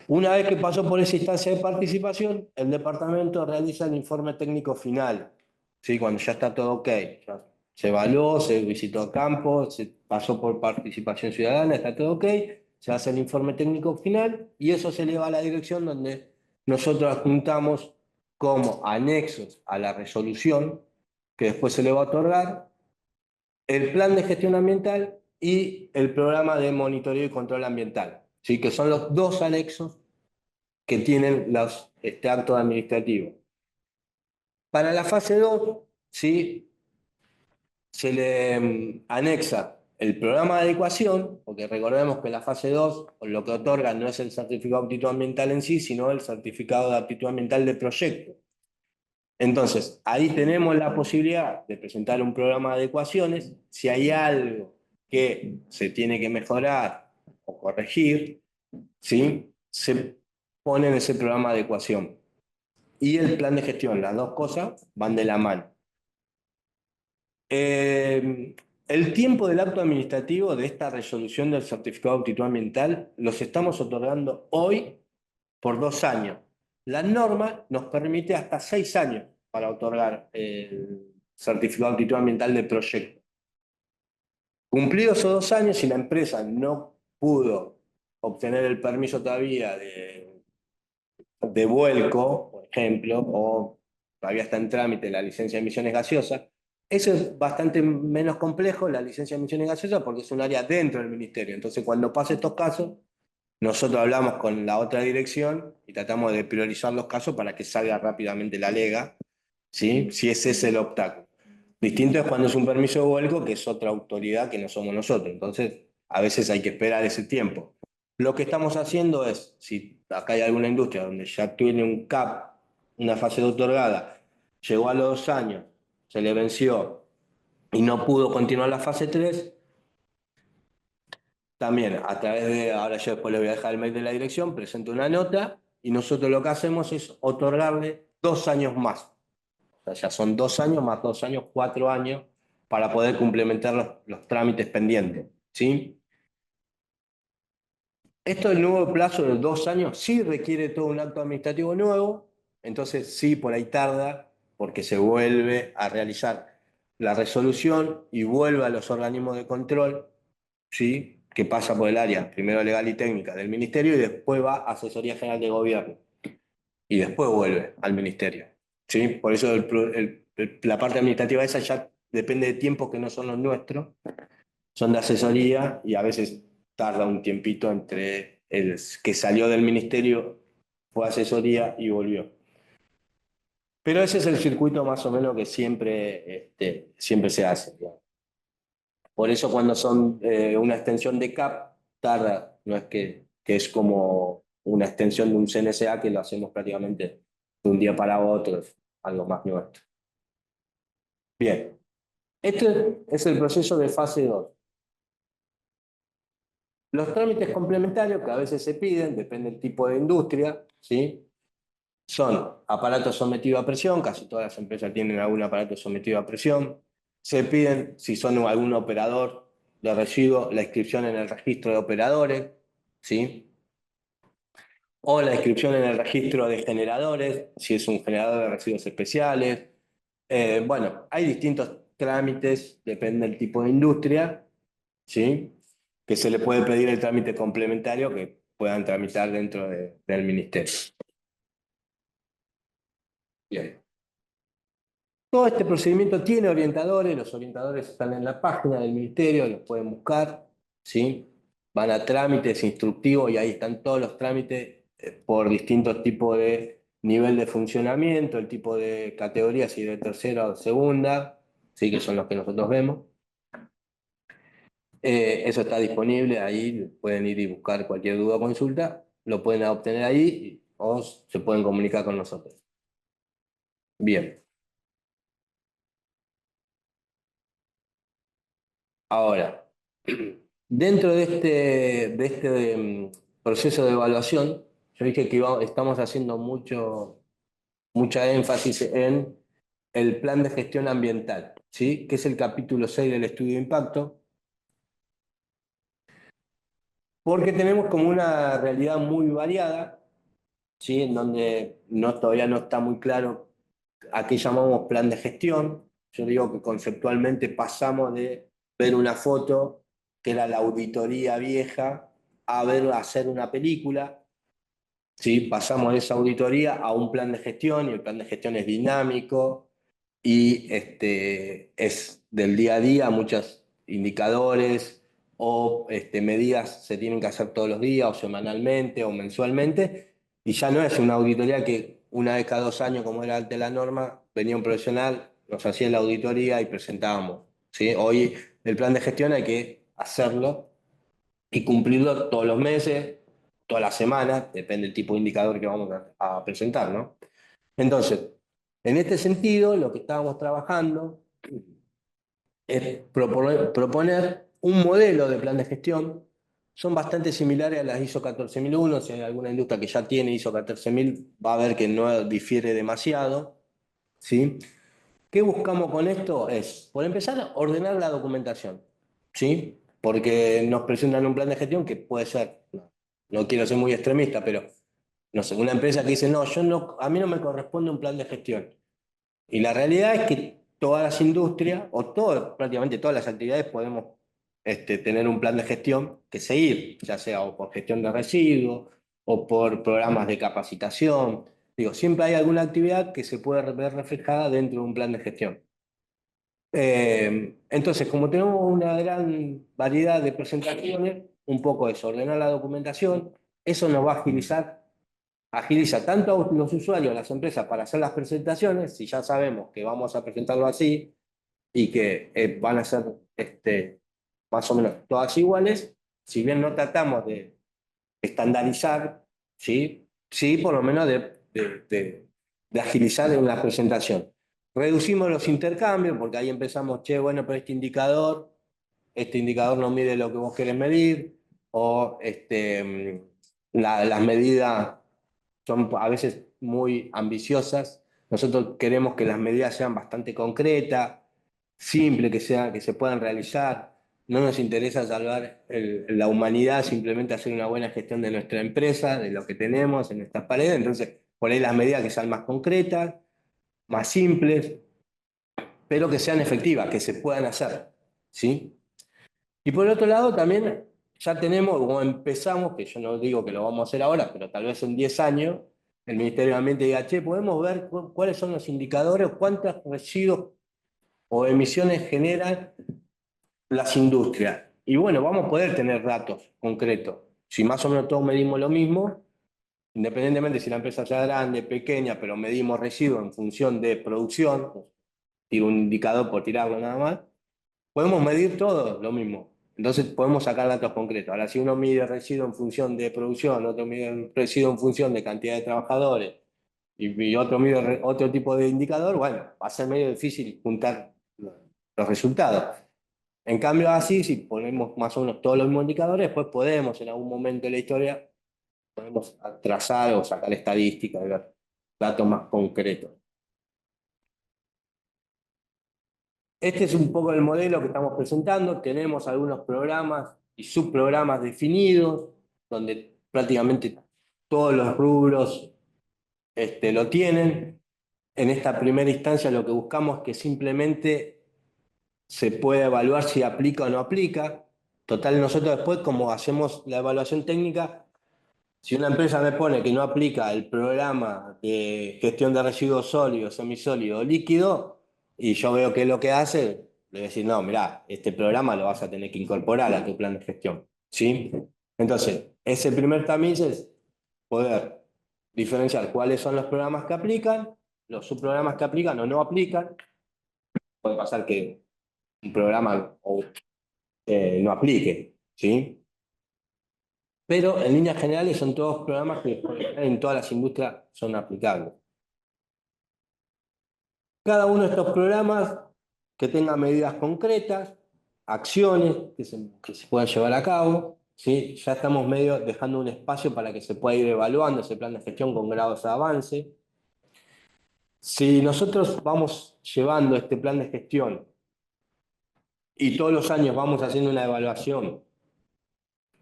Una vez que pasó por esa instancia de participación, el departamento realiza el informe técnico final, ¿sí? Cuando ya está todo ok. Ya se evaluó, se visitó campo, se pasó por participación ciudadana, está todo ok, se hace el informe técnico final y eso se eleva a la dirección donde nosotros adjuntamos como anexos a la resolución, que después se le va a otorgar, el plan de gestión ambiental y el programa de monitoreo y control ambiental, ¿sí? Que son los dos anexos que tienen los actos administrativos. Para la fase 2, ¿sí? Se le anexa el programa de adecuación, porque recordemos que la fase 2 lo que otorga no es el certificado de aptitud ambiental en sí, sino el certificado de aptitud ambiental de proyecto. Entonces, ahí tenemos la posibilidad de presentar un programa de adecuaciones. Si hay algo que se tiene que mejorar o corregir, ¿sí? Se pone en ese programa de adecuación. Y el plan de gestión, las dos cosas van de la mano. El tiempo del acto administrativo de esta resolución del certificado de aptitud ambiental los estamos otorgando hoy por 2 años. La norma nos permite hasta 6 años para otorgar el certificado de aptitud ambiental de proyecto. Cumplidos esos 2 años, si la empresa no pudo obtener el permiso todavía de vuelco, por ejemplo, o todavía está en trámite la licencia de emisiones gaseosas, eso es bastante menos complejo, la licencia de emisiones gaseosas, porque es un área dentro del ministerio. Entonces, cuando pasa estos casos, nosotros hablamos con la otra dirección y tratamos de priorizar los casos para que salga rápidamente la lega, ¿sí? Si ese es el obstáculo. Distinto es cuando es un permiso de vuelco, que es otra autoridad que no somos nosotros. Entonces, a veces hay que esperar ese tiempo. Lo que estamos haciendo es, si acá hay alguna industria donde ya tiene un CAP, una fase de otorgada, llegó a los 2 años, se le venció y no pudo continuar la fase 3, también a través de, ahora yo después le voy a dejar el mail de la dirección, presento una nota y nosotros lo que hacemos es otorgarle 2 años más. O sea, ya son 2 años más 2 años, 4 años para poder complementar los trámites pendientes, ¿sí? Esto del nuevo plazo de 2 años sí requiere todo un acto administrativo nuevo, entonces sí, por ahí tarda, porque se vuelve a realizar la resolución y vuelve a los organismos de control, ¿sí? Que pasa por el área, primero legal y técnica del ministerio y después va a Asesoría General de Gobierno y después vuelve al ministerio, ¿sí? Por eso la parte administrativa esa ya depende de tiempos que no son los nuestros, son de asesoría y a veces tarda un tiempito entre el que salió del ministerio, fue a asesoría y volvió. Pero ese es el circuito más o menos que siempre se hace, ¿no? Por eso cuando son una extensión de CAP, tarda, no es que es como una extensión de un CNSA que lo hacemos prácticamente de un día para otro, es algo más nuestro. Bien, este es el proceso de fase 2. Los trámites complementarios que a veces se piden, depende del tipo de industria, ¿sí? Son aparatos sometidos a presión, casi todas las empresas tienen algún aparato sometido a presión. Se piden, si son algún operador de residuos, la inscripción en el registro de operadores, ¿sí? O la inscripción en el registro de generadores, si es un generador de residuos especiales. Bueno, hay distintos trámites, depende del tipo de industria, ¿sí? Que se le puede pedir el trámite complementario que puedan tramitar dentro del ministerio. Bien. Todo este procedimiento tiene orientadores, los orientadores están en la página del ministerio, los pueden buscar, ¿sí? Van a trámites instructivos y ahí están todos los trámites por distintos tipos de nivel de funcionamiento, el tipo de categorías, si de tercera o segunda, ¿sí? Que son los que nosotros vemos. Eso está disponible, ahí pueden ir y buscar cualquier duda o consulta, lo pueden obtener ahí o se pueden comunicar con nosotros. Bien. Ahora, dentro de este proceso de evaluación, yo dije que estamos haciendo mucha énfasis en el plan de gestión ambiental, ¿sí? Que es el capítulo 6 del estudio de impacto, porque tenemos como una realidad muy variada, ¿sí? En donde todavía no está muy claro a qué llamamos plan de gestión. Yo digo que conceptualmente pasamos de ver una foto, que era la auditoría vieja, a hacer una película. ¿Sí? Pasamos de esa auditoría a un plan de gestión, y el plan de gestión es dinámico y es del día a día, muchos indicadores o medidas se tienen que hacer todos los días o semanalmente o mensualmente, y ya no es una auditoría que una vez cada 2 años, como era antes la norma, venía un profesional, nos hacía la auditoría y presentábamos, ¿sí? Hoy el plan de gestión hay que hacerlo y cumplirlo todos los meses, todas las semanas, depende del tipo de indicador que vamos a presentar, ¿no? Entonces, en este sentido, lo que estábamos trabajando es proponer un modelo de plan de gestión. Son bastante similares a las ISO 14001. Si hay alguna industria que ya tiene ISO 14000, va a ver que no difiere demasiado, ¿sí? ¿Qué buscamos con esto? Es, por empezar, ordenar la documentación, ¿sí? Porque nos presentan un plan de gestión que puede ser, no quiero ser muy extremista, pero no sé, una empresa que dice, no, a mí no me corresponde un plan de gestión. Y la realidad es que todas las industrias, prácticamente todas las actividades, podemos tener un plan de gestión que seguir, ya sea o por gestión de residuos o por programas de capacitación. Digo, siempre hay alguna actividad que se puede ver reflejada dentro de un plan de gestión. Entonces, como tenemos una gran variedad de presentaciones, un poco es ordenar la documentación, eso nos va a agiliza tanto a los usuarios, a las empresas para hacer las presentaciones, si ya sabemos que vamos a presentarlo así y que van a ser más o menos todas iguales, si bien no tratamos de estandarizar, ¿sí? Sí, por lo menos de agilizar en la presentación. Reducimos los intercambios, porque ahí empezamos, che, bueno, pero este indicador no mide lo que vos querés medir, o las medidas son a veces muy ambiciosas. Nosotros queremos que las medidas sean bastante concretas, simples, que se puedan realizar. No nos interesa salvar la humanidad, simplemente hacer una buena gestión de nuestra empresa, de lo que tenemos en nuestras paredes. Entonces, por ahí las medidas que sean más concretas, más simples, pero que sean efectivas, que se puedan hacer, ¿sí? Y por otro lado, también ya tenemos, o empezamos, que yo no digo que lo vamos a hacer ahora, pero tal vez en 10 años, el Ministerio de Ambiente diga, che, podemos ver cuáles son los indicadores, cuántos residuos o emisiones generan las industrias. Y bueno, vamos a poder tener datos concretos. Si más o menos todos medimos lo mismo, independientemente si la empresa sea grande, pequeña, pero medimos residuos en función de producción, tiro un indicador por tirarlo nada más, podemos medir todo lo mismo. Entonces podemos sacar datos concretos. Ahora, si uno mide residuo en función de producción, otro mide residuo en función de cantidad de trabajadores y otro mide otro tipo de indicador, bueno, va a ser medio difícil juntar los resultados. En cambio, así, si ponemos más o menos todos los mismos indicadores, después podemos, en algún momento de la historia, podemos trazar o sacar estadísticas y ver datos más concretos. Este es un poco el modelo que estamos presentando. Tenemos algunos programas y subprogramas definidos, donde prácticamente todos los rubros lo tienen. En esta primera instancia lo que buscamos es que simplemente se pueda evaluar si aplica o no aplica. Total, nosotros después, como hacemos la evaluación técnica, si una empresa me pone que no aplica el programa de gestión de residuos sólidos, semisólidos o líquidos, y yo veo qué es lo que hace, le voy a decir, no, mirá, este programa lo vas a tener que incorporar a tu plan de gestión, ¿sí? Entonces, ese primer tamiz es poder diferenciar cuáles son los programas que aplican, los subprogramas que aplican o no aplican. Puede pasar que un programa no aplique, ¿sí? Pero en líneas generales son todos programas que en todas las industrias son aplicables. Cada uno de estos programas que tenga medidas concretas, acciones que se puedan llevar a cabo, ¿sí? Ya estamos medio dejando un espacio para que se pueda ir evaluando ese plan de gestión con grados de avance. Si nosotros vamos llevando este plan de gestión y todos los años vamos haciendo una evaluación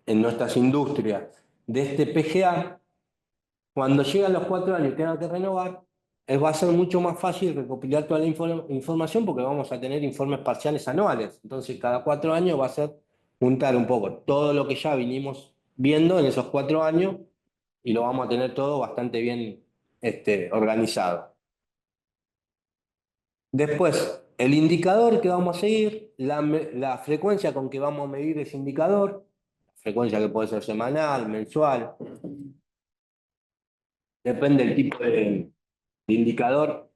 en nuestras industrias de este PGA, cuando llegan los 4 años y tengan que renovar, va a ser mucho más fácil recopilar toda la información porque vamos a tener informes parciales anuales. Entonces, cada 4 años va a ser juntar un poco todo lo que ya vinimos viendo en esos 4 años y lo vamos a tener todo bastante bien organizado. Después, el indicador que vamos a seguir, la frecuencia con que vamos a medir ese indicador, frecuencia que puede ser semanal, mensual, depende del tipo de indicador,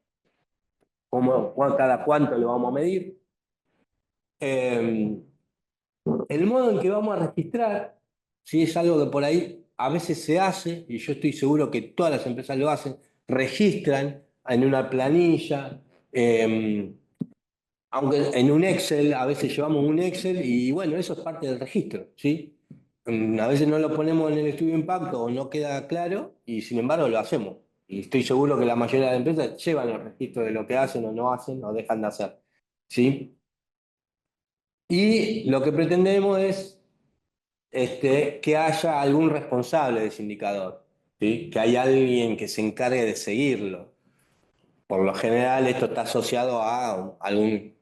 cada cuánto lo vamos a medir. El modo en que vamos a registrar, si es algo que por ahí a veces se hace, y yo estoy seguro que todas las empresas lo hacen, registran en una planilla, aunque en un Excel, a veces llevamos un Excel y bueno, eso es parte del registro, ¿sí? A veces no lo ponemos en el estudio de impacto o no queda claro y sin embargo lo hacemos. Y estoy seguro que la mayoría de las empresas llevan el registro de lo que hacen o no hacen o dejan de hacer, ¿sí? Y lo que pretendemos es que haya algún responsable de ese indicador, ¿sí? Que haya alguien que se encargue de seguirlo. Por lo general esto está asociado a algún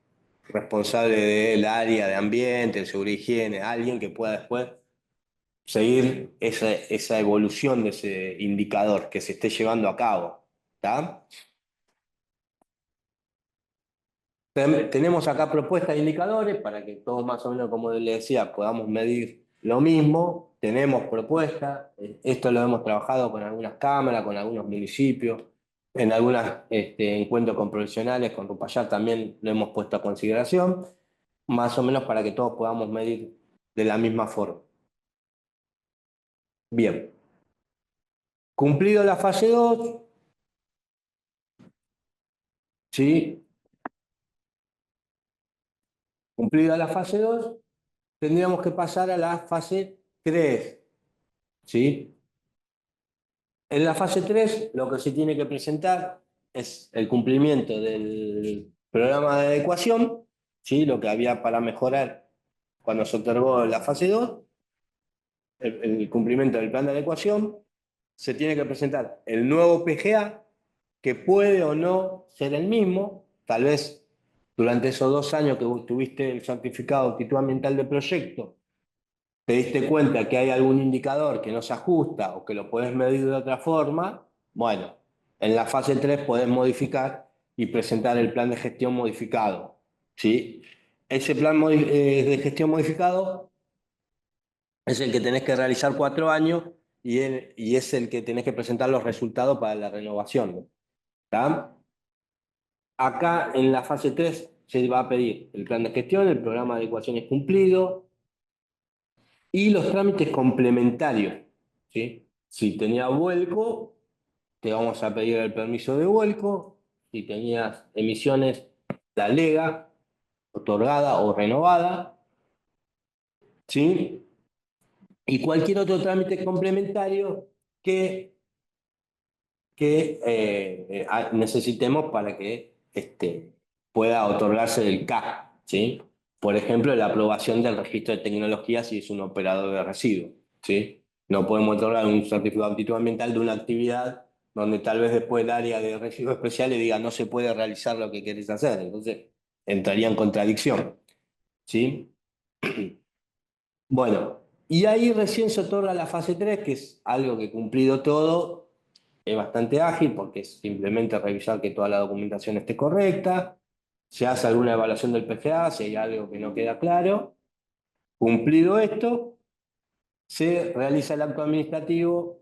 responsable del área de ambiente, de seguridad y higiene, alguien que pueda después seguir esa evolución de ese indicador que se esté llevando a cabo. ¿Tá? Tenemos acá propuestas de indicadores para que todos más o menos, como le decía, podamos medir lo mismo. Tenemos propuestas, esto lo hemos trabajado con algunas cámaras, con algunos municipios, en algunos encuentros con profesionales, con Rupayar también lo hemos puesto a consideración, más o menos para que todos podamos medir de la misma forma. Bien, cumplido la fase 2, ¿sí? Cumplida la fase 2, tendríamos que pasar a la fase 3, ¿sí? En la fase 3, lo que se tiene que presentar es el cumplimiento del programa de adecuación, ¿sí? Lo que había para mejorar cuando se otorgó la fase 2, el cumplimiento del plan de adecuación. Se tiene que presentar el nuevo PGA, que puede o no ser el mismo. Tal vez durante esos 2 años que tuviste el certificado de actitud ambiental de proyecto, te diste cuenta que hay algún indicador que no se ajusta o que lo puedes medir de otra forma. Bueno, en la fase 3 podés modificar y presentar el plan de gestión modificado, ¿sí? Ese plan de gestión modificado es el que tenés que realizar 4 años y es el que tenés que presentar los resultados para la renovación, ¿tá? Acá en la fase 3 se va a pedir el plan de gestión, el programa de adecuaciones cumplido y los trámites complementarios, ¿sí? Si tenía vuelco, te vamos a pedir el permiso de vuelco. Si tenías emisiones, la lega, otorgada o renovada, ¿sí? Y cualquier otro trámite complementario que necesitemos para que pueda otorgarse el CAC, ¿sí? Por ejemplo, la aprobación del registro de tecnología si es un operador de residuos, ¿sí? No podemos otorgar un certificado de aptitud ambiental de una actividad donde tal vez después el área de residuos especiales diga no se puede realizar lo que querés hacer, entonces entraría en contradicción, ¿sí? Bueno, y ahí recién se otorga la fase 3, que es algo que cumplido todo, es bastante ágil porque es simplemente revisar que toda la documentación esté correcta, se hace alguna evaluación del PGA, si hay algo que no queda claro. Cumplido esto, se realiza el acto administrativo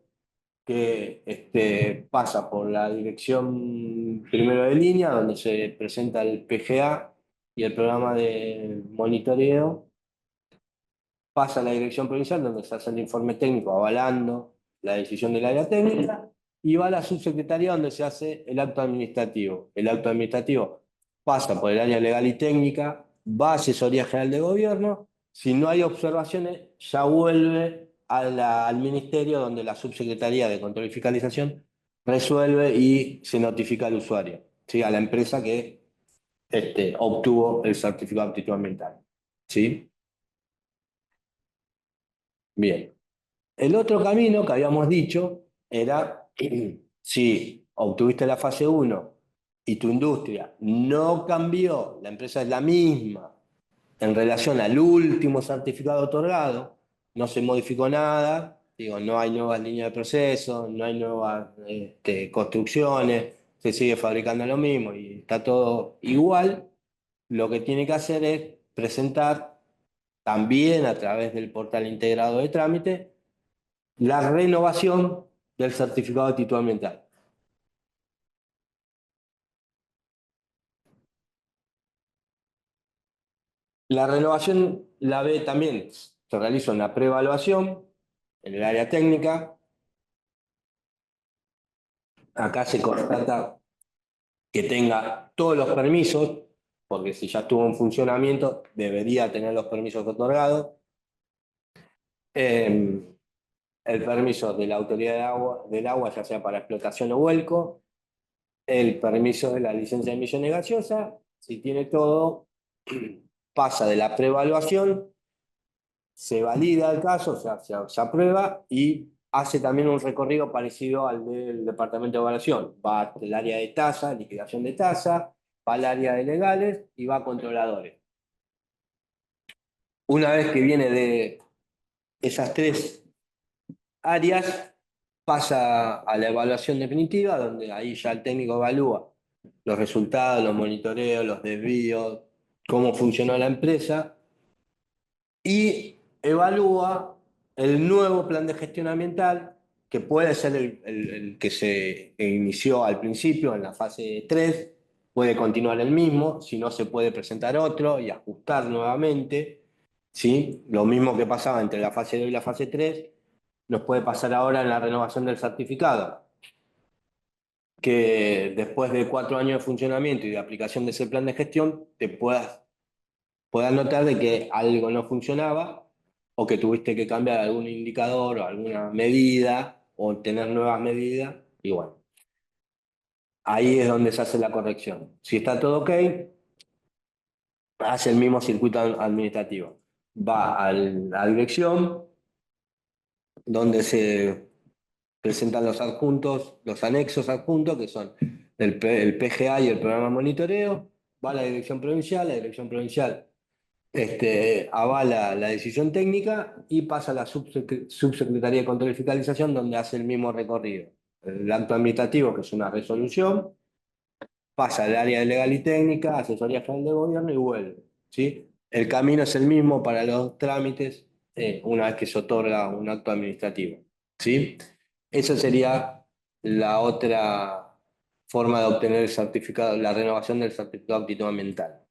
que pasa por la dirección primero de línea, donde se presenta el PGA y el programa de monitoreo, pasa a la dirección provincial, donde se hace el informe técnico avalando la decisión del área técnica, y va a la subsecretaría, donde se hace el acto administrativo. El acto administrativo pasa por el área legal y técnica, va a Asesoría General de Gobierno. Si no hay observaciones, ya vuelve al ministerio, donde la subsecretaría de Control y Fiscalización resuelve y se notifica al usuario, ¿sí? A la empresa que obtuvo el certificado de aptitud ambiental. ¿Sí? Bien. El otro camino que habíamos dicho era, si obtuviste la fase 1 y tu industria no cambió, la empresa es la misma en relación al último certificado otorgado, no se modificó nada, digo, no hay nuevas líneas de proceso, no hay nuevas construcciones, se sigue fabricando lo mismo y está todo igual, lo que tiene que hacer es presentar también a través del portal integrado de trámite la renovación del certificado de actitud ambiental. La renovación la ve también, se realiza una preevaluación en el área técnica. Acá se constata que tenga todos los permisos, porque si ya estuvo en funcionamiento, debería tener los permisos otorgados. El permiso de la autoridad del agua, ya sea para explotación o vuelco. El permiso de la licencia de emisiones gaseosas, si tiene todo, pasa de la preevaluación, se valida el caso, o sea, se aprueba y hace también un recorrido parecido al del departamento de evaluación. Va al área de tasa, liquidación de tasa, va al área de legales y va a controladores. Una vez que viene de esas tres áreas, pasa a la evaluación definitiva, donde ahí ya el técnico evalúa los resultados, los monitoreos, los desvíos, cómo funcionó la empresa, y evalúa el nuevo plan de gestión ambiental, que puede ser el que se inició al principio, en la fase 3, puede continuar el mismo, si no se puede presentar otro y ajustar nuevamente, ¿sí? Lo mismo que pasaba entre la fase 2 y la fase 3, nos puede pasar ahora en la renovación del certificado, que después de 4 años de funcionamiento y de aplicación de ese plan de gestión, te puedas notar de que algo no funcionaba o que tuviste que cambiar algún indicador o alguna medida o tener nuevas medidas, y bueno, ahí es donde se hace la corrección. Si está todo ok, hace el mismo circuito administrativo. Va a la dirección, donde se presentan los adjuntos, los anexos adjuntos, que son el PGA y el programa de monitoreo. Va a la dirección provincial avala la decisión técnica y pasa a la subsecretaría de Control y Fiscalización, donde hace el mismo recorrido. El acto administrativo, que es una resolución, pasa al área de legal y técnica, Asesoría General de Gobierno y vuelve, ¿sí? El camino es el mismo para los trámites una vez que se otorga un acto administrativo, ¿sí? Esa sería la otra forma de obtener el certificado, la renovación del certificado de aptitud ambiental.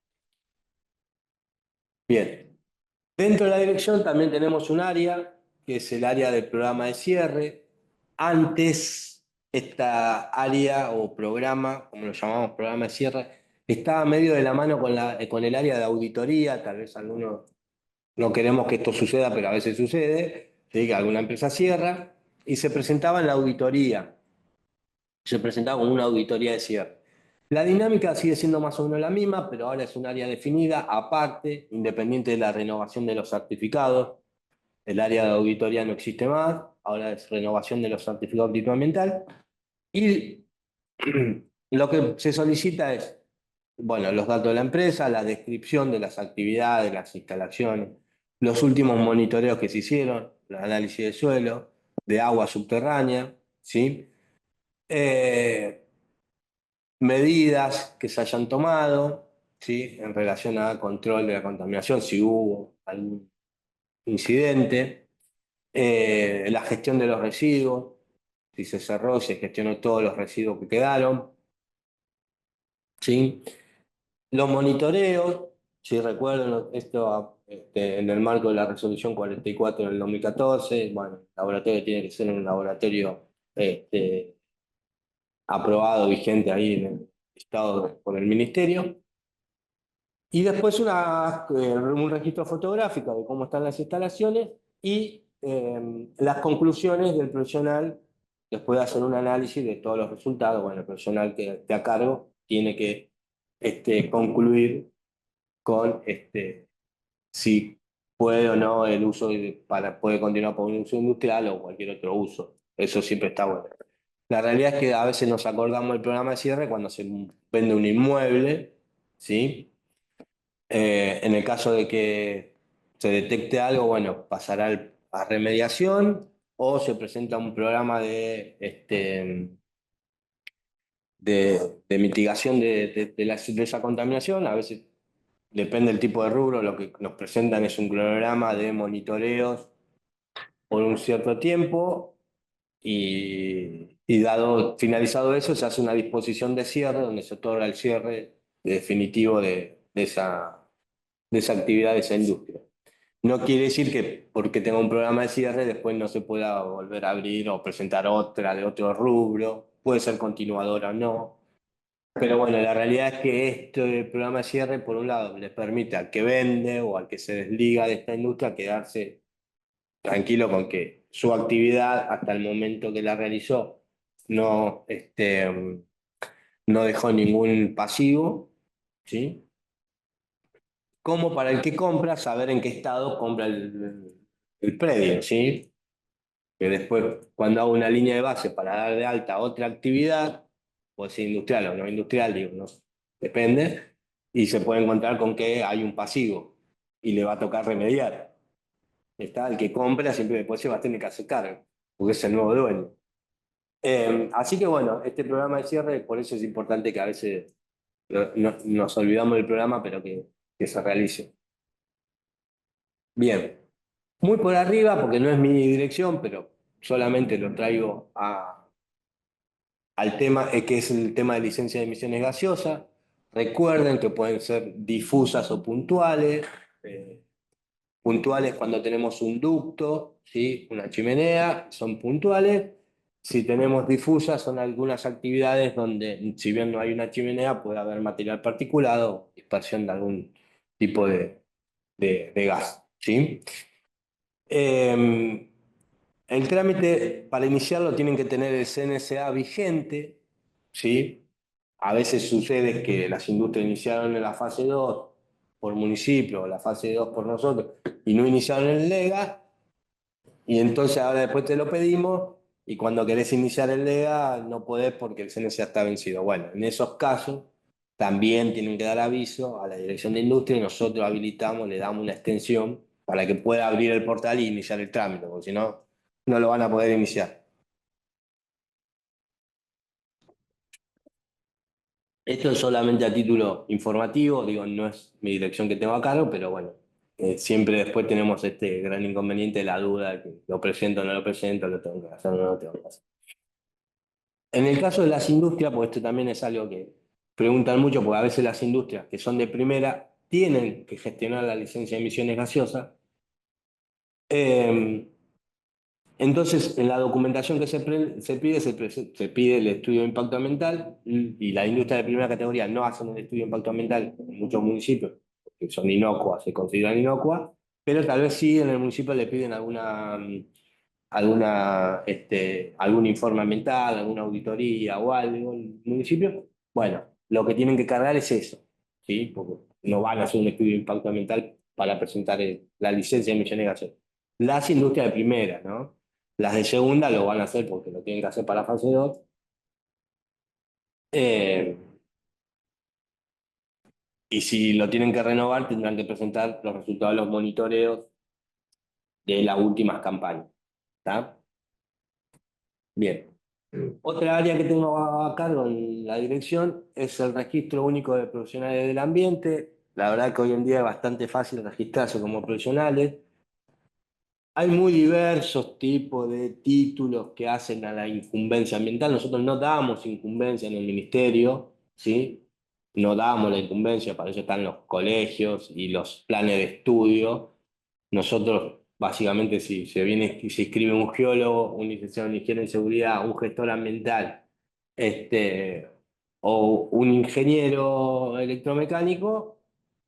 Bien. Dentro de la dirección también tenemos un área, que es el área del programa de cierre. Antes, esta área o programa, como lo llamamos programa de cierre, estaba medio de la mano con el área de auditoría. Tal vez algunos no queremos que esto suceda, pero a veces sucede, ¿sí? Que alguna empresa cierra y se presentaba en la auditoría. Se presentaba como una auditoría de cierre. La dinámica sigue siendo más o menos la misma, pero ahora es un área definida, aparte, independiente de la renovación de los certificados. El área de auditoría no existe más, ahora es renovación de los certificados de aptitud ambiental. Y lo que se solicita es, bueno, los datos de la empresa, la descripción de las actividades, las instalaciones, los últimos monitoreos que se hicieron, el análisis de suelo, de agua subterránea, ¿sí? Medidas que se hayan tomado, ¿sí? En relación a control de la contaminación, si hubo algún incidente, la gestión de los residuos, si se cerró, se gestionó todos los residuos que quedaron, ¿sí? Los monitoreos, si recuerdan esto en el marco de la resolución 44 del 2014, bueno, el laboratorio tiene que ser un laboratorio aprobado, vigente ahí en el Estado por el Ministerio. Y después un registro fotográfico de cómo están las instalaciones y las conclusiones del profesional, después de hacer un análisis de todos los resultados. Bueno, el profesional que esté a cargo tiene que concluir con si puede o no el uso puede continuar por un uso industrial o cualquier otro uso. Eso siempre está bueno. La realidad es que a veces nos acordamos del programa de cierre cuando se vende un inmueble, ¿sí? En el caso de que se detecte algo, bueno, pasará a remediación o se presenta un programa de mitigación de esa contaminación. A veces depende del tipo de rubro, lo que nos presentan es un cronograma de monitoreos por un cierto tiempo y finalizado eso, se hace una disposición de cierre donde se otorga el cierre definitivo de esa actividad, de esa industria. No quiere decir que porque tenga un programa de cierre después no se pueda volver a abrir o presentar otra de otro rubro, puede ser continuadora o no. Pero bueno, la realidad es que este programa de cierre, por un lado, le permite al que vende o al que se desliga de esta industria quedarse tranquilo con que su actividad hasta el momento que la realizó no, no dejó ningún pasivo, ¿sí? Como para el que compra, saber en qué estado compra el predio, ¿sí? Que después, cuando hago una línea de base para dar de alta otra actividad, puede ser industrial o no industrial, digo, no, depende, y se puede encontrar con que hay un pasivo y le va a tocar remediar. Está el que compra, siempre después se va a tener que hacer cargo, porque es el nuevo dueño. Así que bueno, este programa de cierre, por eso es importante que a veces nos olvidamos del programa, pero que se realice. Bien, muy por arriba, porque no es mi dirección, pero solamente lo traigo al tema, que es el tema de licencia de emisiones gaseosas. Recuerden que pueden ser difusas o puntuales. Puntuales cuando tenemos un ducto, ¿sí? Una chimenea, son puntuales. Si tenemos difusas, son algunas actividades donde, si bien no hay una chimenea, puede haber material particulado, dispersión de algún tipo de gas, ¿sí? Eh, el trámite para iniciarlo tienen que tener el CNSA vigente, ¿sí? A veces sucede que las industrias iniciaron en la fase 2 por municipio, o la fase 2 por nosotros, y no iniciaron el LEGA, y entonces ahora después te lo pedimos, y cuando querés iniciar el LEGA no podés porque el CNSA está vencido. Bueno, en esos casos también tienen que dar aviso a la Dirección de Industria y nosotros habilitamos, le damos una extensión para que pueda abrir el portal y iniciar el trámite, porque si no, no lo van a poder iniciar. Esto es solamente a título informativo, digo, no es mi dirección que tengo a cargo, pero bueno, siempre después tenemos este gran inconveniente de la duda, de que lo presento o no lo presento, lo tengo que hacer o no lo tengo que hacer. En el caso de las industrias, pues esto también es algo que preguntan mucho, porque a veces las industrias que son de primera tienen que gestionar la licencia de emisiones gaseosas. Eh, Entonces, en la documentación que se pide el estudio de impacto ambiental y la industria de primera categoría no hacen el estudio de impacto ambiental en muchos municipios, que son inocuas, se consideran inocuas, pero tal vez sí en el municipio le piden algún informe ambiental, alguna auditoría o algo en el municipio. Bueno, lo que tienen que cargar es eso, ¿sí? Porque no van a hacer un estudio de impacto ambiental para presentar la licencia de emisiones gaseosas. Las industrias de primera, ¿no? Las de segunda lo van a hacer porque lo tienen que hacer para fase 2. Eh, y si lo tienen que renovar, tendrán que presentar los resultados de los monitoreos de las últimas campañas. ¿Está? Bien. Otra área que tengo a cargo en la dirección es el registro único de profesionales del ambiente. La verdad que hoy en día es bastante fácil registrarse como profesionales. Hay muy diversos tipos de títulos que hacen a la incumbencia ambiental. Nosotros no damos incumbencia en el ministerio, ¿sí? No damos la incumbencia, para eso están los colegios y los planes de estudio. Nosotros, básicamente, si se viene y se inscribe un geólogo, un licenciado en higiene y seguridad, un gestor ambiental, o un ingeniero electromecánico,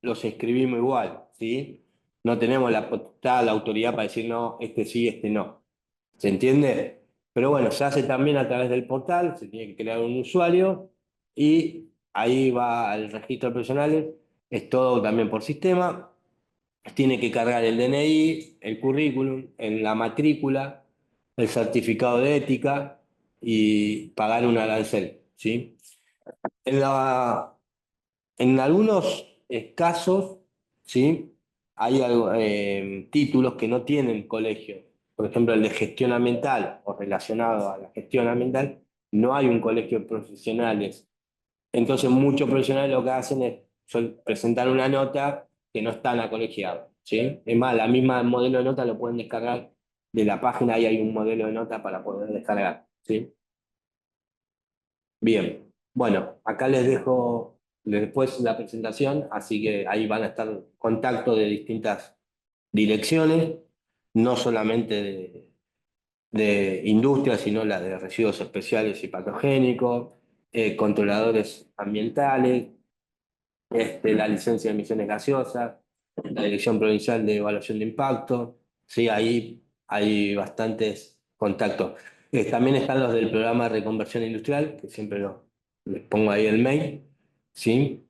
los inscribimos igual, ¿sí? No tenemos la potestad, la autoridad para decir no, este sí, este no. ¿Se entiende? Pero bueno, se hace también a través del portal, se tiene que crear un usuario y ahí va al registro de profesionales, es todo también por sistema. Tiene que cargar el DNI, el currículum, en la matrícula, el certificado de ética y pagar un arancel, ¿sí? En en algunos casos, ¿sí? Hay títulos que no tienen colegio. Por ejemplo, el de gestión ambiental o relacionado a la gestión ambiental, no hay un colegio de profesionales. Entonces, muchos profesionales lo que hacen es presentar una nota que no están colegiados, ¿sí? Es más, la misma modelo de nota lo pueden descargar de la página, ahí hay un modelo de nota para poder descargar, ¿sí? Bien, bueno, acá les dejo después la presentación, así que ahí van a estar contactos de distintas direcciones, no solamente de industria, sino la de residuos especiales y patogénicos, controladores ambientales, la licencia de emisiones gaseosas, la Dirección Provincial de Evaluación de Impacto, sí, ahí hay bastantes contactos. También están los del programa de reconversión industrial, que siempre les pongo ahí el mail, ¿sí?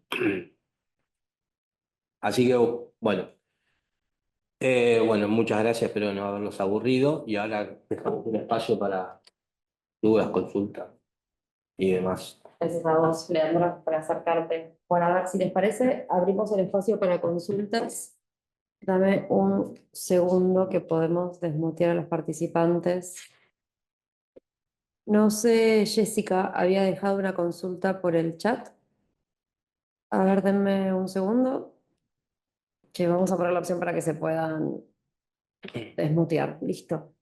Así que, bueno, bueno, muchas gracias, espero no haberlos aburrido, y ahora dejamos un espacio para dudas, consultas y demás. Gracias a vos, Leandro, por acercarte. Bueno, a ver si les parece, abrimos el espacio para consultas. Dame un segundo que podemos desmutear a los participantes. No sé, Jessica, había dejado una consulta por el chat. A ver, denme un segundo. Que vamos a poner la opción para que se puedan desmutear. Listo.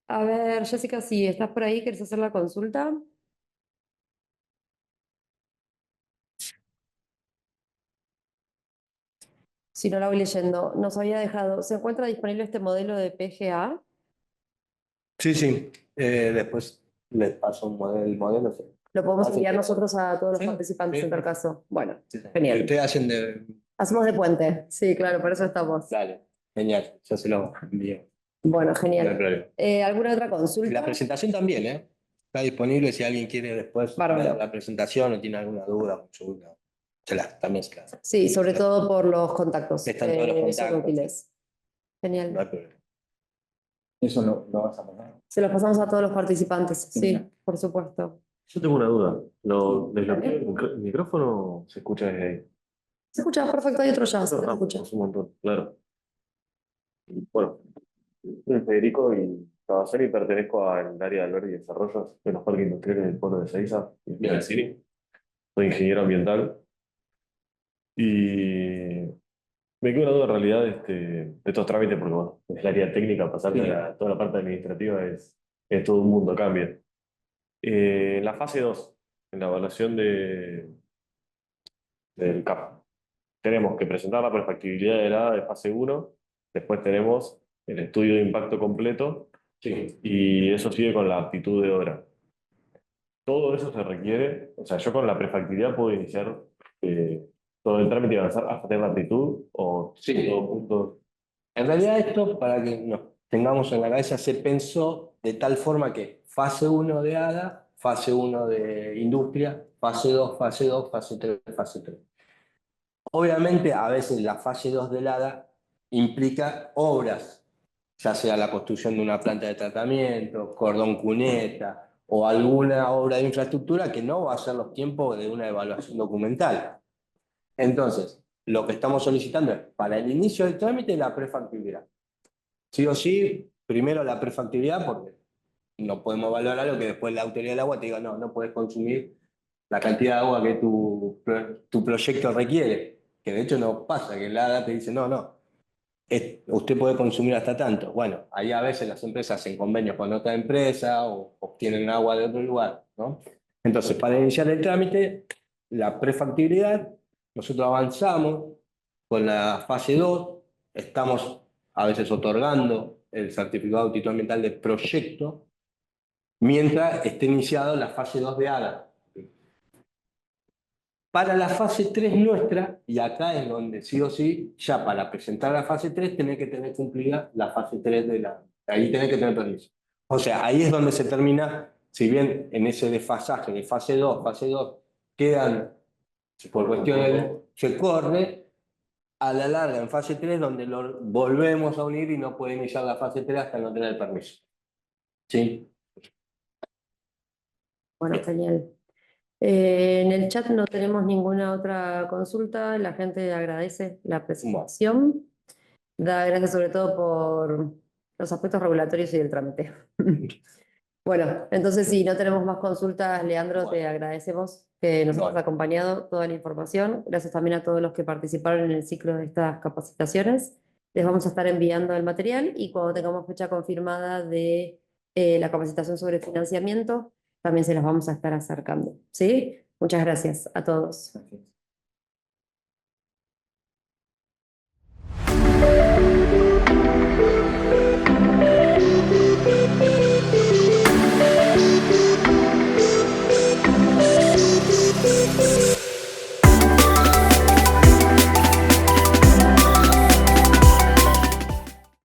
A ver, Jessica, si estás por ahí, ¿quieres hacer la consulta? Si no la voy leyendo, nos había dejado. ¿Se encuentra disponible este modelo de PGA? Sí, sí, después les paso el modelo. Sí. Lo podemos Ah, sí. enviar nosotros a todos los Sí, participantes sí. en tal caso. Bueno, Sí. genial. Ustedes hacen de... Hacemos de puente. Sí, claro, por eso estamos. Dale, genial, yo se lo envío. Bueno, No hay genial. problema. ¿Alguna otra Y consulta? la presentación también, ¿eh? Está disponible si alguien quiere después Bárbaro. ver la presentación o tiene alguna duda, consulta. También se las. Sí, sobre todo por los contactos. Están todos los Son contactos. útiles. No Genial. hay problema. Eso lo vas a poner. Se los pasamos a todos los participantes. Sí, por supuesto. Yo tengo una duda. ¿Desbloqueé el micrófono se escucha desde ahí? Se escucha perfecto, hay otro ya, se Ah, escucha. pues un montón, claro. Bueno, soy Federico y trabajo y pertenezco al área de albergue y desarrollos de los parques industriales del pueblo de Seiza. Bien, sí. Soy ingeniero ambiental y me queda una duda en realidad de estos trámites, porque bueno, es el área técnica, pasar a toda la parte administrativa es todo un mundo, cambia. En la fase 2 en la evaluación del CAP. Tenemos que presentar la prefactibilidad de la de fase 1, después tenemos el estudio de impacto completo Sí. y eso sigue con la aptitud de obra. Todo eso se requiere, o sea, yo con la prefactibilidad puedo iniciar todo el trámite y avanzar hasta tener la aptitud o Sí. todo punto. En realidad esto, para que nos tengamos en la cabeza, se pensó de tal forma que fase 1 de ADA, fase 1 de industria, fase 2, fase 2, fase 3, fase 3. Obviamente, a veces la fase 2 del ADA implica obras, ya sea la construcción de una planta de tratamiento, cordón cuneta o alguna obra de infraestructura que no va a ser los tiempos de una evaluación documental. Entonces, lo que estamos solicitando es, para el inicio del trámite, la prefactibilidad. Sí o sí, primero la prefactibilidad, porque no podemos evaluar algo que después la autoridad del agua te diga, no, no puedes consumir la cantidad de agua que tu proyecto requiere. Que de hecho no pasa, que el ADA te dice, no, no, usted puede consumir hasta tanto. Bueno, ahí a veces las empresas hacen convenios con otra empresa o obtienen agua de otro lugar, ¿no? Entonces, para iniciar el trámite, la prefactibilidad, nosotros avanzamos con la fase 2, estamos a veces otorgando el certificado de audito ambiental de proyecto, mientras esté iniciado la fase 2 de ADA. Para la fase 3 nuestra, y acá es donde sí o sí, ya para presentar la fase 3 tenés que tener cumplida la fase 3 de la... Ahí tenés que tener permiso. O sea, ahí es donde se termina, si bien en ese desfasaje de fase 2 quedan, por cuestiones, se corre, a la larga en fase 3 donde lo volvemos a unir y no puede iniciar la fase 3 hasta no tener el permiso. ¿Sí? Bueno, genial. En el chat no tenemos ninguna otra consulta. La gente agradece la presentación. Da gracias sobre todo por los aspectos regulatorios y del trámite. Bueno, entonces si no tenemos más consultas, Leandro, te agradecemos que nos hayas acompañado toda la información. Gracias también a todos los que participaron en el ciclo de estas capacitaciones. Les vamos a estar enviando el material y cuando tengamos fecha confirmada de la capacitación sobre financiamiento, también se las vamos a estar acercando. ¿Sí? Muchas gracias a todos.